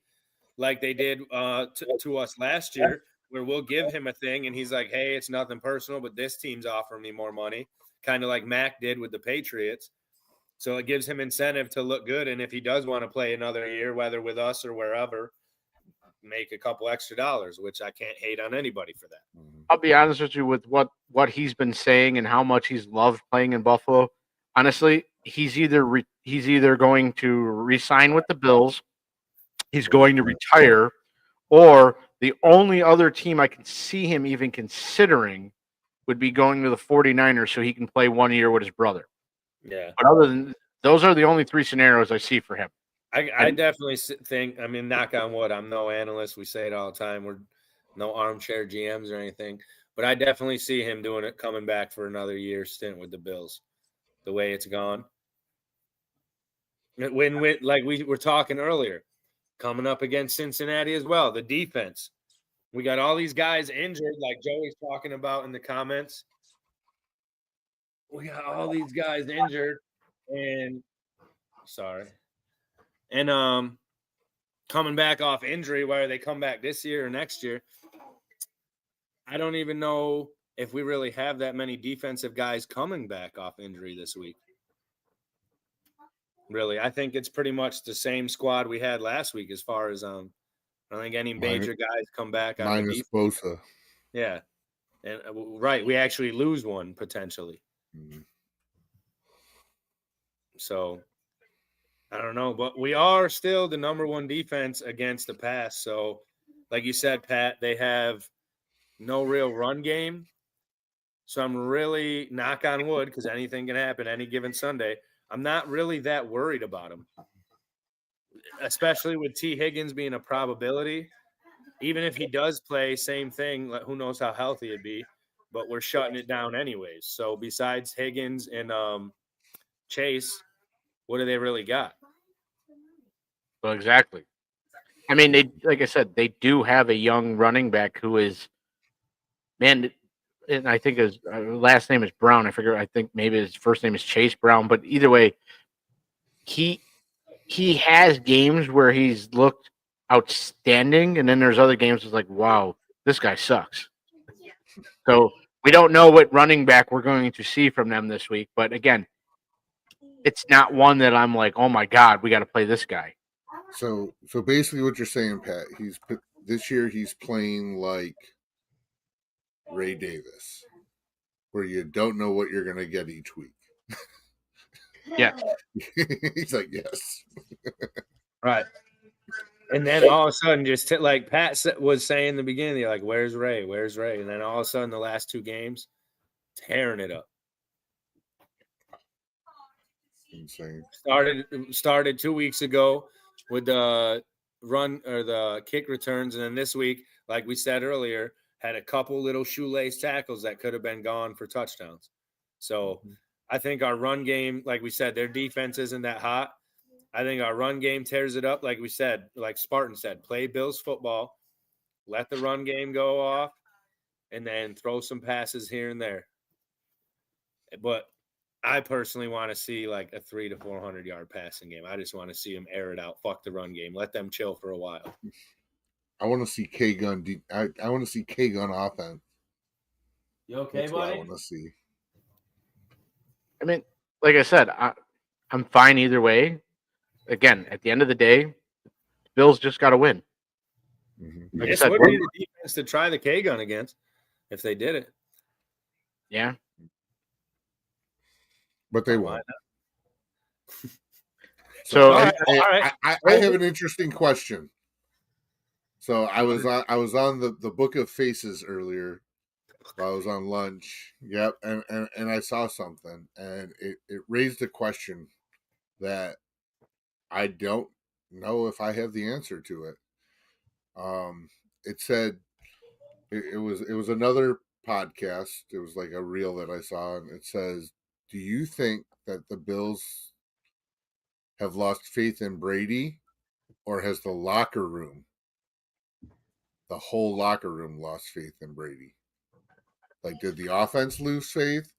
like they did to us last year, where we'll give him a thing and he's like, hey, it's nothing personal, but this team's offering me more money, kind of like Mac did with the Patriots. So it gives him incentive to look good. And if he does want to play another year, whether with us or wherever, make a couple extra dollars, which I can't hate on anybody for that. I'll be honest with you, with what he's been saying and how much he's loved playing in Buffalo. Honestly, he's either going to re-sign with the Bills, he's going to retire, or the only other team I can see him even considering would be going to the 49ers so he can play 1 year with his brother. Yeah. But other than those are the only three scenarios I see for him. I definitely think, I mean, knock on wood, I'm no analyst. We say it all the time. We're no armchair GMs or anything. But I definitely see him doing it, coming back for another year stint with the Bills, the way it's gone. Like we were talking earlier, coming up against Cincinnati as well, the defense. We got all these guys injured, like Joey's talking about in the comments. We got all these guys injured, and coming back off injury, whether they come back this year or next year. I don't even know if we really have that many defensive guys coming back off injury this week. Really, I think it's pretty much the same squad we had last week as far as I don't think any major guys come back on minus Bosa. Yeah. And right, we actually lose one potentially. Mm-hmm. So I don't know, but we are still the number one defense against the pass. So like you said, Pat, they have no real run game. So I'm really, knock on wood, because anything can happen any given Sunday, I'm not really that worried about him, especially with T. Higgins being a probability. Even if he does play, same thing, who knows how healthy it'd be, but we're shutting it down anyways. So besides Higgins and Chase, what do they really got? Well, exactly. I mean, they, like I said, they do have a young running back who is, man, and I think his last name is Brown. I figure, I think maybe his first name is Chase Brown, but either way, he has games where he's looked outstanding, and then there's other games that's like, wow, this guy sucks. So We don't know what running back we're going to see from them this week, but again, it's not one that I'm like, oh my God, we got to play this guy. So basically, what you're saying, Pat, this year he's playing like Ray Davis, where you don't know what you're going to get each week. Yeah. He's like, yes. Right. And then all of a sudden, just like Pat was saying in the beginning, you're like, where's Ray? Where's Ray? And then all of a sudden, the last 2 games, tearing it up. Insane. Started 2 weeks ago with the run or the kick returns. And then this week, like we said earlier, had a couple little shoelace tackles that could have been gone for touchdowns. So I think our run game, like we said, their defense isn't that hot. I think our run game tears it up. Like we said, like Spartan said, play Bills football, let the run game go off, and then throw some passes here and there. But I personally want to see like a 300 to 400 yard passing game. I just want to see them air it out. Fuck the run game. Let them chill for a while. I want to see K Gun. I want to see K Gun offense. You okay, That's what I buddy? want to see. I mean, like I said, I'm fine either way. Again, at the end of the day, Bills just got to win. Mm-hmm. Like I This said, would be the defense to try the K gun against if they did it. yeah. But they Why won't. So, All right. I have an interesting question. So I was on the Book of Faces earlier. I was on lunch. Yep, and I saw something, and it raised a question that I don't know if I have the answer to it. It said it was another podcast. It was like a reel that I saw, and it says, "Do you think that the Bills have lost faith in Brady, or has the locker room, the whole locker room, lost faith in Brady? Like, did the offense lose faith,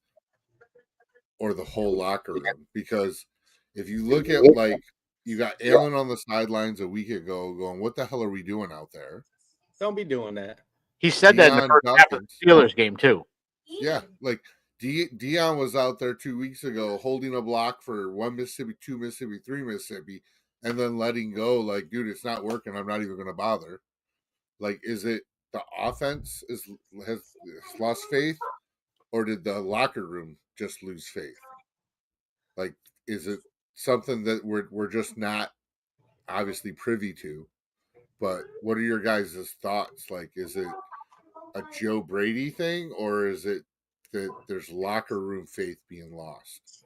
or the whole locker room? Because if you look at, like, you got Allen on the sidelines a week ago going, what the hell are we doing out there? Don't be doing that. he said that in the Deion first half of Dawkins. the Steelers game, too. Yeah, like Dion was out there 2 weeks ago holding a block for 1 Mississippi, 2 Mississippi, 3 Mississippi, and then letting go like, dude, it's not working. I'm not even going to bother. Like, is it the offense has lost faith, or did the locker room just lose faith? Like, is it something that we're just not obviously privy to? But what are your guys' thoughts? Like, is it a Joe Brady thing, or is it that there's locker room faith being lost?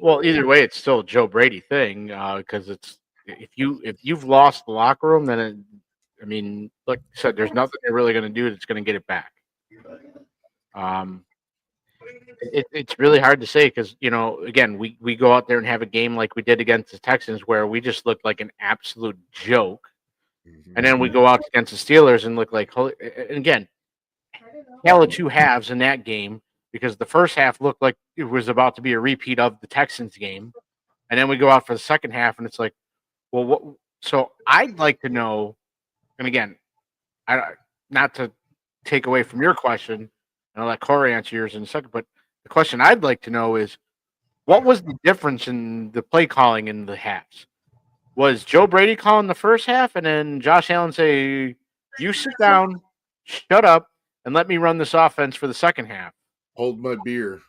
Well, either way, it's still a Joe Brady thing because it's if you've lost the locker room, then I mean, like I said, there's nothing they're really going to do that's going to get it back. It's really hard to say because, you know, again, we go out there and have a game like we did against the Texans where we just looked like an absolute joke. Mm-hmm. And then we go out against the Steelers and look like, holy, and again, hell of 2 halves in that game because the first half looked like it was about to be a repeat of the Texans game. And then we go out for the second half and it's like, well, what? So I'd like to know, and again, not to take away from your question, and I'll let Corey answer yours in a second, but the question I'd like to know is what was the difference in the play calling in the halves? Was Joe Brady calling the first half and then Josh Allen say, you sit down, shut up, and let me run this offense for the second half? Hold my beer.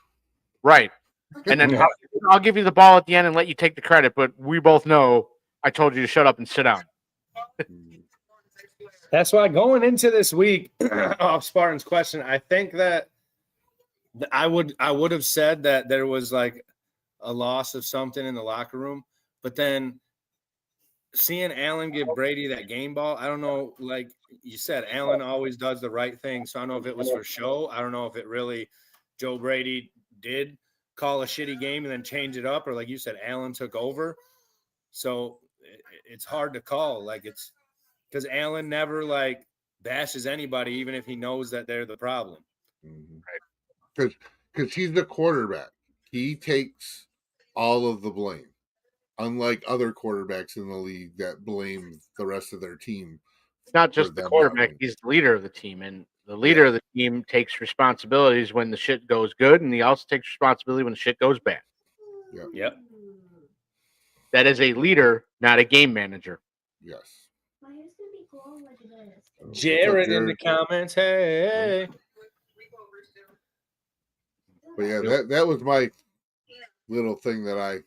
Right. And then I'll give you the ball at the end and let you take the credit, but we both know I told you to shut up and sit down. That's why going into this week off Spartan's question, I think that I would have said that there was like a loss of something in the locker room, but then seeing Allen give Brady that game ball, I don't know, like you said, Allen always does the right thing. So I don't know if it was for show. I don't know if it really Joe Brady did call a shitty game and then change it up, or like you said, Allen took over. So it's hard to call. Like it's because Allen never like bashes anybody, even if he knows that they're the problem. Because he's the quarterback. He takes all of the blame. Unlike other quarterbacks in the league that blame the rest of their team. It's not just the quarterback; he's the leader of the team, and The leader of the team takes responsibilities when the shit goes good, and he also takes responsibility when the shit goes bad. Yep. That is a leader, not a game manager. Yes. Jared in the comments. Hey. But yeah, that was my little thing that I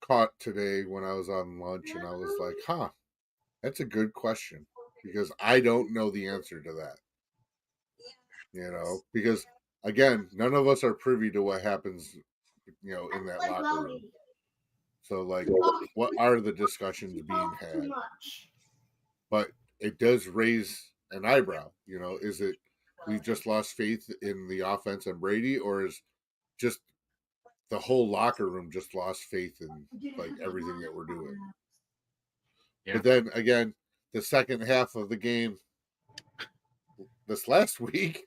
caught today when I was on lunch, and I was like, huh, that's a good question, because I don't know the answer to that. Because again, none of us are privy to what happens, in that locker room. So like, what are the discussions being had? But it does raise an eyebrow. Is it we've just lost faith in the offense and Brady, or is just the whole locker room just lost faith in like everything that we're doing? Yeah. But then again, the second half of the game this last week,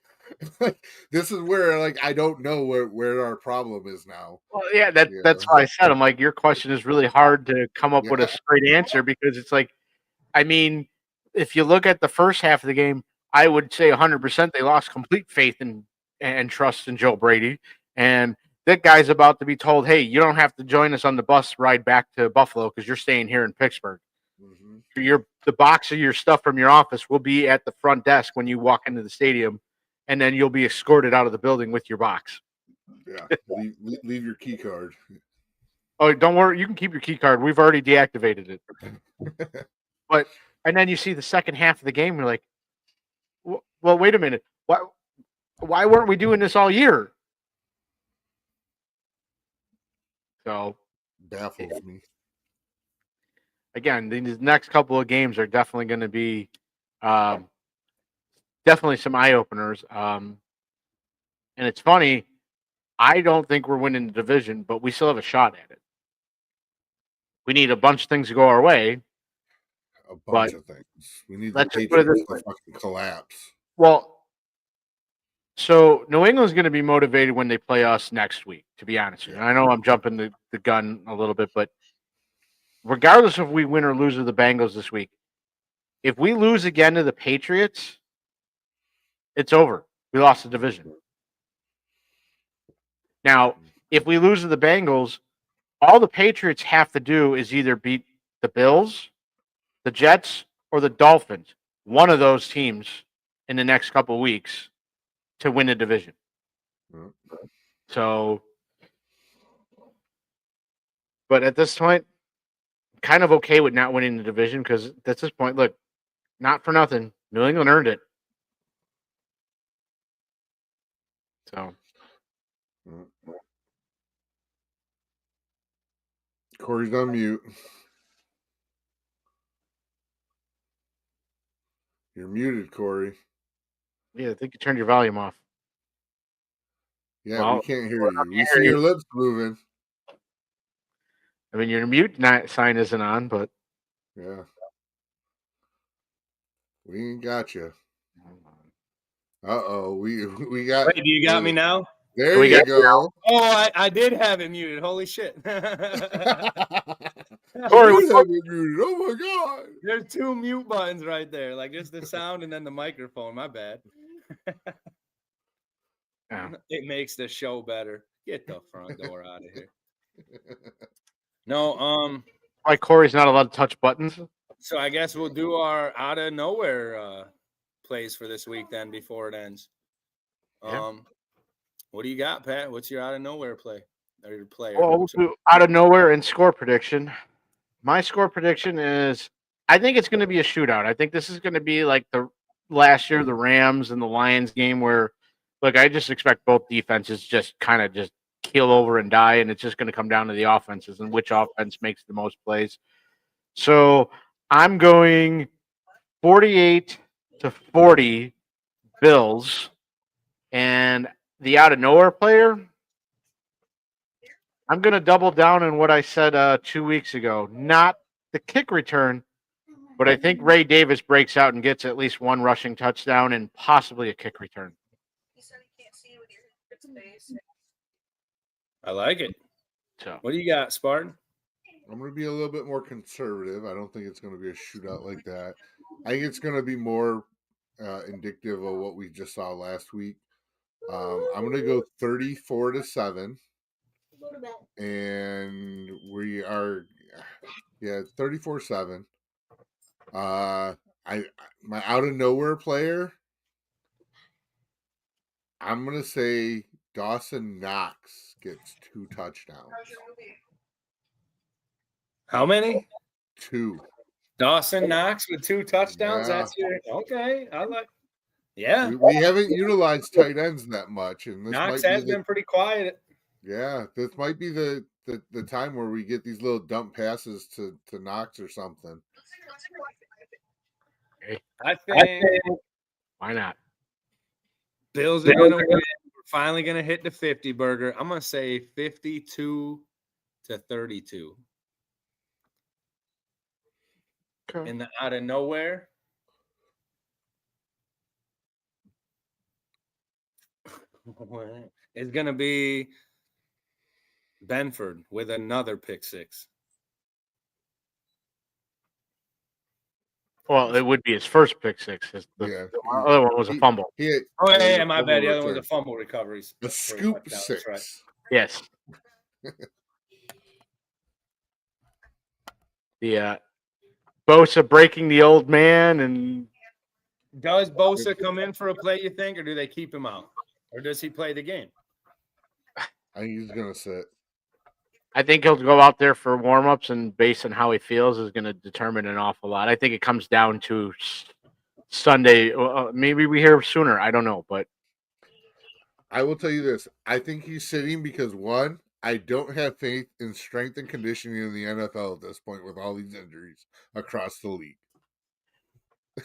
this is where like I don't know where our problem is now. Well, yeah, that's why I said I'm like, your question is really hard to come up with a straight answer, because it's like, I mean, if you look at the first half of the game, I would say 100% they lost complete faith and trust in Joe Brady, and that guy's about to be told, hey, you don't have to join us on the bus ride back to Buffalo because you're staying here in Pittsburgh. Mm-hmm. The box of your stuff from your office will be at the front desk when you walk into the stadium, and then you'll be escorted out of the building with your box. Yeah, leave your key card. Oh, don't worry, you can keep your key card. We've already deactivated it. And then you see the second half of the game, you're like, well, wait a minute. Why weren't we doing this all year? So baffles me. Again, these next couple of games are definitely going to be definitely some eye openers. And it's funny, I don't think we're winning the division, but we still have a shot at it. We need a bunch of things to go our way. A bunch of things. We need the let's just put it Patriots this to fucking collapse. Well, so New England's going to be motivated when they play us next week, to be honest with you. I know I'm jumping the gun a little bit, but regardless if we win or lose to the Bengals this week, if we lose again to the Patriots, it's over. We lost the division. Now, if we lose to the Bengals, all the Patriots have to do is either beat the Bills, the Jets, or the Dolphins, one of those teams in the next couple of weeks to win the division. So, but at this point, kind of okay with not winning the division, because at this point, look, not for nothing, New England earned it. So, Corey's on mute. You're muted, Corey. Yeah, I think you turned your volume off. Yeah, we can't hear you. We see your lips moving. I mean, your mute sign isn't on, but yeah, we ain't got you. We got. Wait, do you got me now? There you go. Oh, I did have it muted. Holy shit! Corey, oh my god! There's two mute buttons right there, like just the sound and then the microphone. My bad. Yeah. It makes the show better. Get the front door out of here. No, why Corey's not allowed to touch buttons? So I guess we'll do our out of nowhere plays for this week then before it ends. Yeah. What do you got, Pat? What's your out of nowhere play? Or your player? Well, we'll do out of nowhere and score prediction. My score prediction is, I think it's going to be a shootout. I think this is going to be like the last year, the Rams and the Lions game, where, look, I just expect both defenses just kind of just keel over and die, and it's just going to come down to the offenses and which offense makes the most plays. So I'm going 48-40 Bills, and the out of nowhere player, I'm going to double down on what I said 2 weeks ago. Not the kick return, but I think Ray Davis breaks out and gets at least one rushing touchdown and possibly a kick return. I like it. So, what do you got, Spartan? I'm going to be a little bit more conservative. I don't think it's going to be a shootout like that. I think it's going to be more indicative of what we just saw last week. I'm going to go 34-7. And we are, 34-7. My out of nowhere player, I'm going to say Dawson Knox gets 2 touchdowns. How many? 2. Dawson Knox with 2 touchdowns. Yeah. That's your okay. I like. Yeah, We haven't utilized tight ends that much, and this Knox might be has been pretty quiet. this might be the time where we get these little dump passes to Knox or something. I think Why not? Bills are going to win. We're finally going to hit the 50 burger. I'm going to say 52-32. Okay. In the out of nowhere. It's going to be Benford with another pick 6. Well, it would be his first pick 6. The other one was a fumble. My bad. The other one was a fumble recovery. The scoop 6. Right. Yes. The Bosa breaking the old man, and does Bosa come in for a play, you think, or do they keep him out? Or does he play the game? I think he's going to sit. I think he'll go out there for warm-ups, and based on how he feels is going to determine an awful lot. I think it comes down to Sunday. Maybe we hear sooner. I don't know, but I will tell you this. I think he's sitting because, one, I don't have faith in strength and conditioning in the NFL at this point with all these injuries across the league.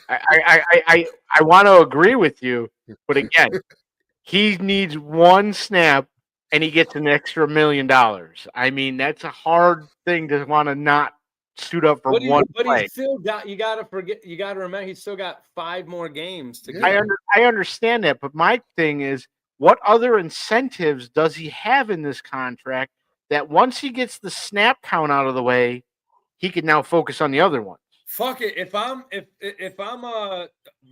I want to agree with you, but again, he needs one snap and he gets an extra $1 million. I mean, that's a hard thing to want to not suit up for one play. But he still got. You got to remember, he's still got 5 more games to go. I understand that, but my thing is, what other incentives does he have in this contract that once he gets the snap count out of the way, he can now focus on the other ones? Fuck it. If I'm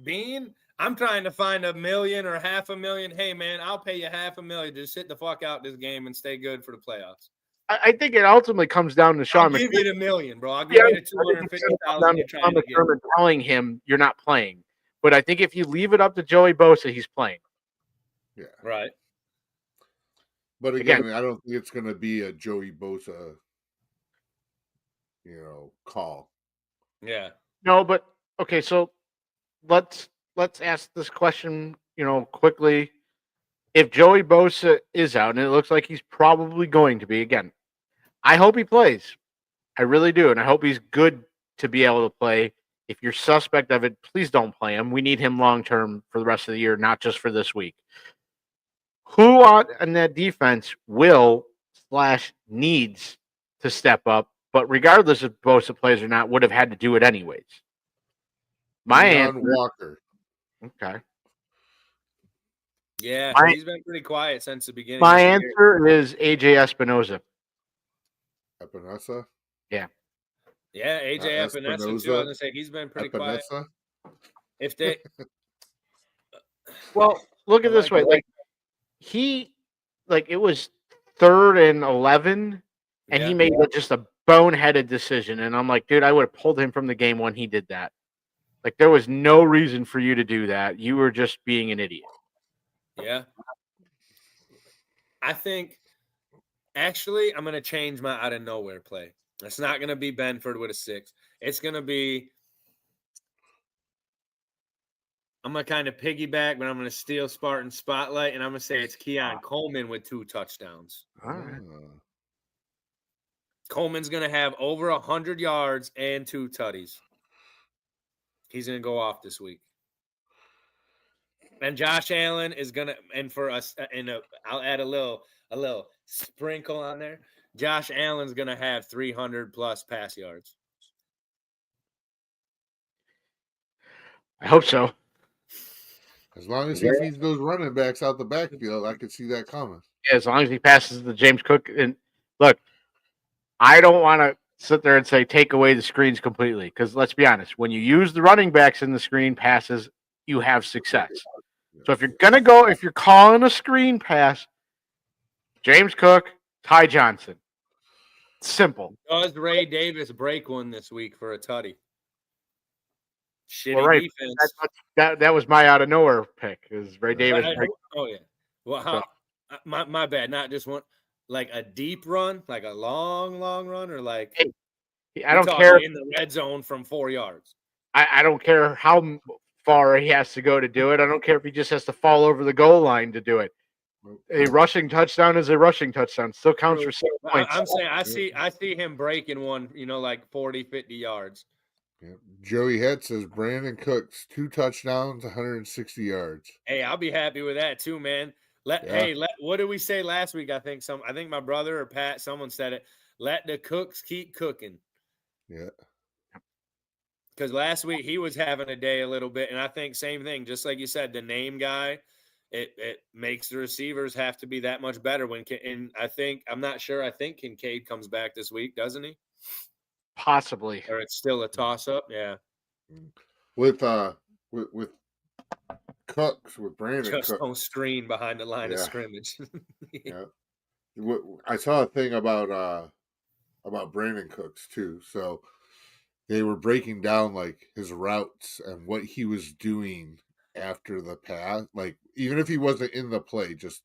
Bean, I'm trying to find $1 million or $500,000. Hey man, I'll pay you $500,000. Just sit the fuck out this game and stay good for the playoffs. I think it ultimately comes down to Sean. I'll give you $1 million, bro. I'll give you $250,000. Telling him you're not playing, but I think if you leave it up to Joey Bosa, he's playing. Yeah, right. But again, I don't think it's going to be a Joey Bosa, call. Yeah. No, but okay. So let's ask this question, quickly. If Joey Bosa is out, and it looks like he's probably going to be again, I hope he plays. I really do, and I hope he's good to be able to play. If you're suspect of it, please don't play him. We need him long term for the rest of the year, not just for this week. Who on that defense needs to step up, but regardless if Bosa plays or not, would have had to do it anyways? My answer, Walker. Okay. Yeah, he's been pretty quiet since the beginning. My answer is AJ Espinoza. Epinesa? Yeah. Yeah, AJ Epinesa too. I was gonna say he's been pretty quiet. If they Well, look at this way. It was 3rd and 11, and he made just a boneheaded decision. And I'm like, dude, I would have pulled him from the game when he did that. Like, there was no reason for you to do that. You were just being an idiot. Yeah. I think, actually, I'm going to change my out of nowhere play. It's not going to be Benford with a 6. It's going to be, I'm going to kind of piggyback, but I'm going to steal Spartan spotlight, and I'm going to say it's Keon Coleman with 2 touchdowns. All right. Coleman's going to have over 100 yards and 2 tutties. He's going to go off this week. And Josh Allen is going to, and for us, I'll add a little sprinkle on there. Josh Allen's going to have 300 plus pass yards. I hope so. As long as he feeds those running backs out the backfield, I could see that coming. Yeah, as long as he passes the James Cook. And look, I don't want to sit there and say take away the screens completely, because let's be honest, when you use the running backs in the screen passes, you have success. So if you're calling a screen pass, James Cook, Ty Johnson. Simple. Does Ray Davis break one this week for a tutty? Shitty Well, right. defense. That was my out of nowhere pick. Is Ray Davis? Oh yeah. Well, how? My bad. Not just one. Like a deep run, like a long run, or like I don't care in the red zone from 4 yards. I don't care how far he has to go to do it. I don't care if he just has to fall over the goal line to do it. A rushing touchdown is a rushing touchdown. Still counts for 6 points. I'm saying I see him breaking one, like 40, 50 yards. Yeah. Joey Head says Brandon Cooks 2 touchdowns, 160 yards. Hey, I'll be happy with that too, man. What did we say last week? I think my brother or Pat, someone said it. Let the cooks keep cooking. Yeah. Because last week he was having a day a little bit, and I think same thing. Just like you said, the name guy, it makes the receivers have to be that much better. I'm not sure. I think Kincaid comes back this week, doesn't he? Possibly. Or it's still a toss up. Yeah. With Cooks, with Brandon Just Cooks. on screen behind the line of scrimmage. Yeah. I saw a thing about Brandon Cooks too. So they were breaking down like his routes and what he was doing after the pass. Like even if he wasn't in the play, just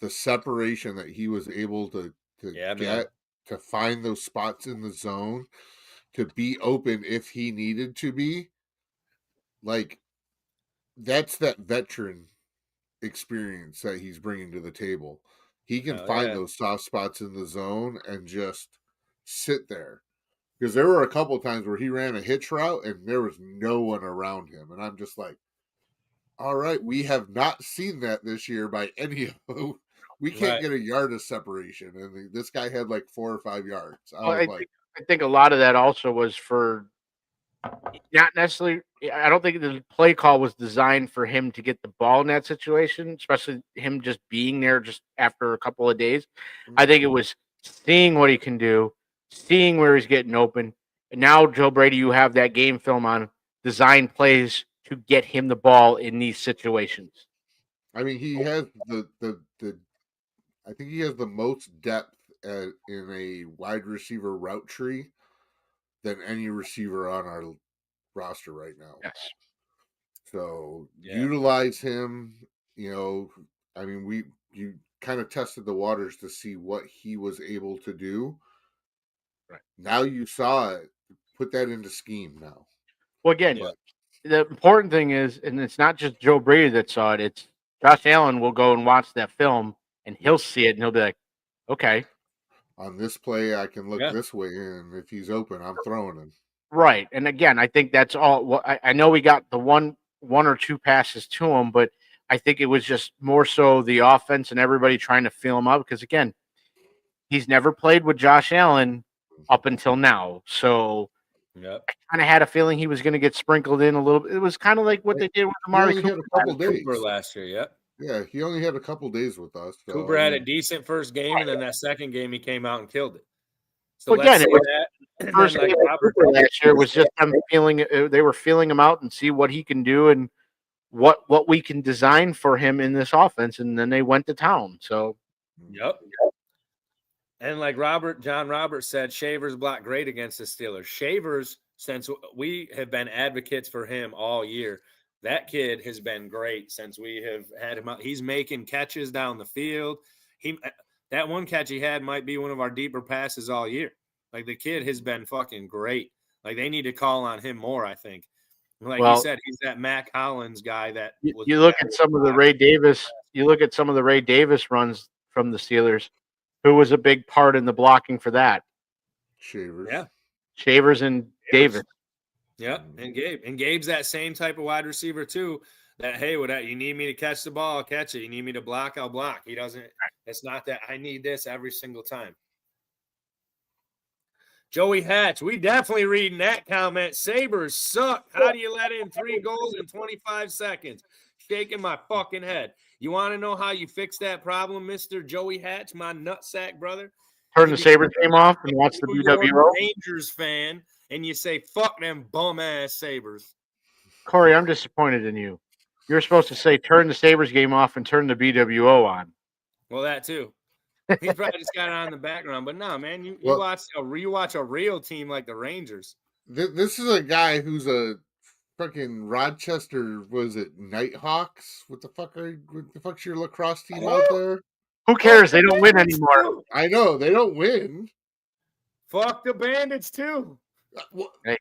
the separation that he was able to get to find those spots in the zone to be open if he needed to be. Like that's that veteran experience that he's bringing to the table. He can find those soft spots in the zone and just sit there. Because there were a couple of times where he ran a hitch route and there was no one around him. And I'm just like, all right, we have not seen that this year by any of them. We can't get a yard of separation. And this guy had like 4 or 5 yards. I think a lot of that also was for not necessarily. I don't think the play call was designed for him to get the ball in that situation, especially him just being there just after a couple of days. I think it was seeing what he can do, seeing where he's getting open. And now, Joe Brady, you have that game film on design plays to get him the ball in these situations. I mean, he has I think he has the most depth in a wide receiver route tree than any receiver on our roster right now. Yes. So utilize him. I mean, you kind of tested the waters to see what he was able to do. Right. Now you saw it. Put that into scheme now. Well, again, the important thing is, and it's not just Joe Brady that saw it, it's Josh Allen will go and watch that film and he'll see it and he'll be like, okay. On this play, I can look this way, and if he's open, I'm throwing him. Right. And again, I think that's all. I know we got the one or two passes to him, but I think it was just more so the offense and everybody trying to feel him up because, again, he's never played with Josh Allen up until now. So I kind of had a feeling he was going to get sprinkled in a little bit. It was kind of like what they did with Amari Cooper last year. Yeah, he only had a couple days with us. So, Cooper had a decent first game, and then that second game he came out and killed it. So again, the first game Cooper last year was just them feeling. They were feeling him out and see what he can do and what we can design for him in this offense, and then they went to town. So, and like John Roberts said, Shavers blocked great against the Steelers. Shavers, since we have been advocates for him all year. That kid has been great since we have had him out. He's making catches down the field. That one catch he had might be one of our deeper passes all year. Like the kid has been fucking great. Like they need to call on him more, I think. Like you said, he's that Mac Hollins guy that you look at some of the Ray Davis. You look at some of the Ray Davis runs from the Steelers. Who was a big part in the blocking for that? Shavers. Yeah. Shavers and Davis. Yep, and Gabe. And Gabe's that same type of wide receiver too. That hey, you need me to catch the ball, I'll catch it. You need me to block, I'll block. He doesn't. It's not that I need this every single time. Joey Hatch, we definitely reading that comment. Sabres suck. How do you let in 3 goals in 25 seconds? Shaking my fucking head. You want to know how you fix that problem, Mr. Joey Hatch, my nutsack brother? Turn the Sabres game off and watch the BWO. Rangers fan. And you say, fuck them bum-ass Sabres. Corey, I'm disappointed in you. You're supposed to say turn the Sabres game off and turn the BWO on. Well, that too. He probably just got it on in the background, but no, man, you Well- watch a real team like the Rangers. This is a guy who's a fucking Rochester. Was it Nighthawks? What the fuck's your lacrosse team out there? Who cares? They don't win anymore. I know they don't win. Fuck the Bandits too. What? Hey.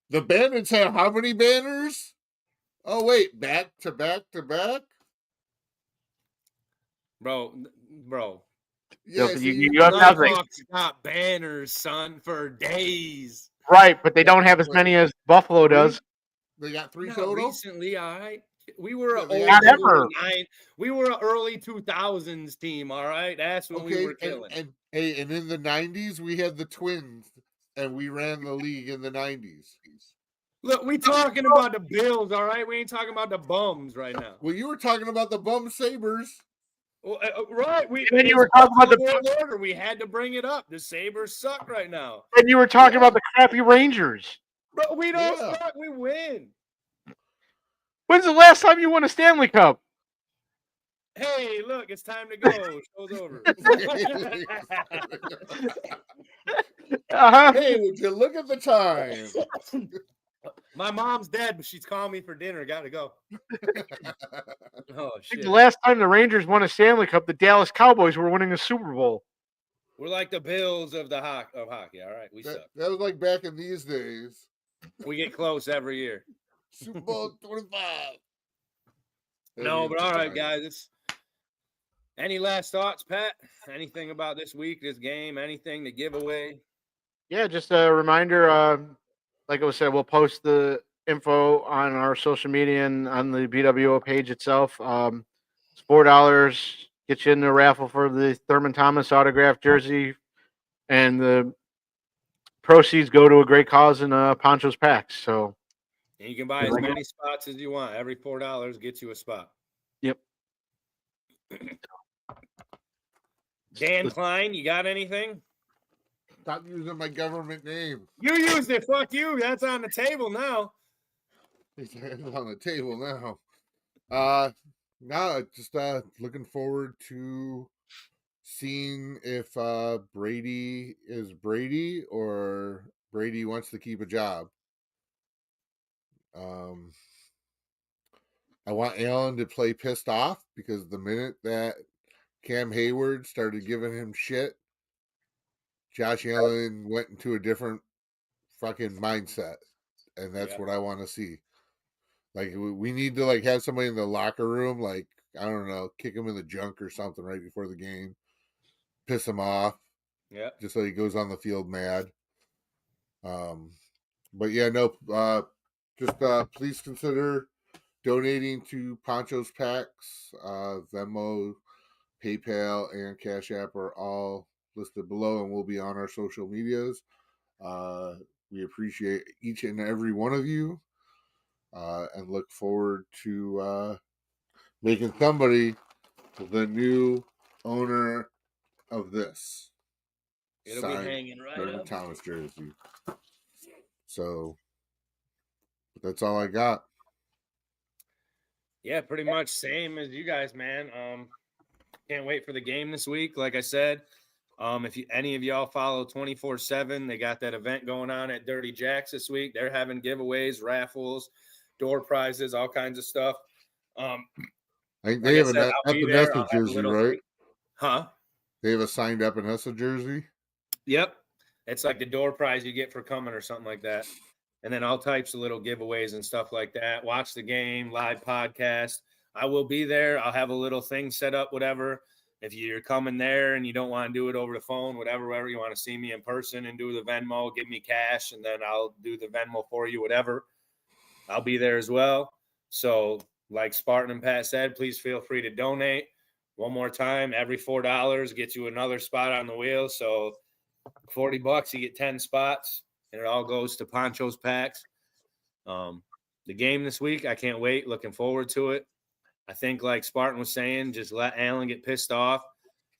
The Bandits have how many banners? Oh wait, back to back to back. Bro. You see, have nothing. Nighthawks got banners, son, for days. Right, but they don't have as many as Buffalo does. They got three Not total. recently, all right. We were Yeah, an Not ever. We were an early 2000s team, all right. That's when we were killing. and in the 90s we had the Twins, and we ran the league in the 90s. Look, we talking about the Bills, all right. We ain't talking about the bums right now. Well, you were talking about the Bum Sabres. Well, right. And then you were talking about the world order. We had to bring it up. The Sabres suck right now. and you were talking about the crappy Rangers. Bro, we don't Yeah. suck. We win. When's the last time you won a Stanley Cup? Hey, look, it's time to go. Show's over. Uh-huh. Hey, would you look at the time? My mom's dead, but she's calling me for dinner. Gotta go. Oh I think shit. the last time the Rangers won a Stanley Cup, the Dallas Cowboys were winning the Super Bowl. We're like the Bills of hockey. All right, we suck. That was like back in these days. We get close every year. Super Bowl 25. No, but all right, guys. It's any last thoughts, Pat? Anything about this week, this game? Anything to give away? Yeah, just a reminder. Like I said, we'll post the info on our social media and on the BWO page itself. It's $4. Get you in the raffle for the Thurman Thomas autographed jersey, and the proceeds go to a great cause in Poncho's Packs. So And you can buy as many spots as you want. Every $4 gets you a spot. Yep. Dan Klein, you got anything? Stop using my government name. You used it. Fuck you. That's on the table now. It's on the table now. No, just looking forward to seeing if Brady is Brady or Brady wants to keep a job. I want Allen to play pissed off, because the minute that Cam Hayward started giving him shit, Josh Allen went into a different fucking mindset, and that's Yeah. what I want to see. Like, we need to like have somebody in the locker room, like, I don't know, kick him in the junk or something right before the game, piss him off, Yeah. just so he goes on the field mad. But yeah, no, just please consider donating to Poncho's Packs. Venmo, PayPal, and Cash App are all listed below and will be on our social medias. We appreciate each and every one of you, and look forward to making somebody the new owner of this. It'll signed be hanging right Thurman up. Thomas jersey. So that's all I got. Yeah, pretty much same as you guys, man. Can't wait for the game this week. Like I said, if any of y'all follow 24/7, they got that event going on at Dirty Jacks this week. They're having giveaways, raffles, door prizes, all kinds of stuff. I think Like they I have said, an I'll be there. I'll Epinesa have a jersey, little right? free- Huh? They have a signed Epinesa jersey. Yep. It's like the door prize you get for coming or something like that. And then all types of little giveaways and stuff like that. Watch the game, live podcast. I will be there. I'll have a little thing set up, whatever. If you're coming there and you don't want to do it over the phone, whatever you want to see me in person and do the Venmo, give me cash, and then I'll do the Venmo for you, whatever. I'll be there as well. So like Spartan and Pat said, please feel free to donate. One more time, every $4 gets you another spot on the wheel. So $40, you get 10 spots, and it all goes to Poncho's Packs. The game this week, I can't wait. Looking forward to it. I think, like Spartan was saying, just let Allen get pissed off.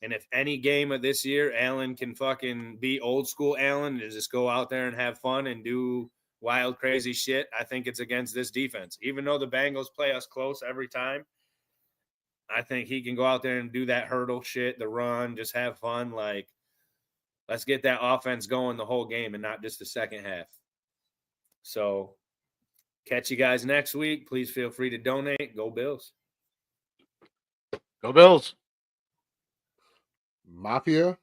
And if any game of this year, Allen can fucking be old school Allen and just go out there and have fun and do wild, crazy shit, I think it's against this defense. Even though the Bengals play us close every time, I think he can go out there and do that hurdle shit, the run, just have fun. Like, let's get that offense going the whole game and not just the second half. So, catch you guys next week. Please feel free to donate. Go Bills. Go Bills. Mafia,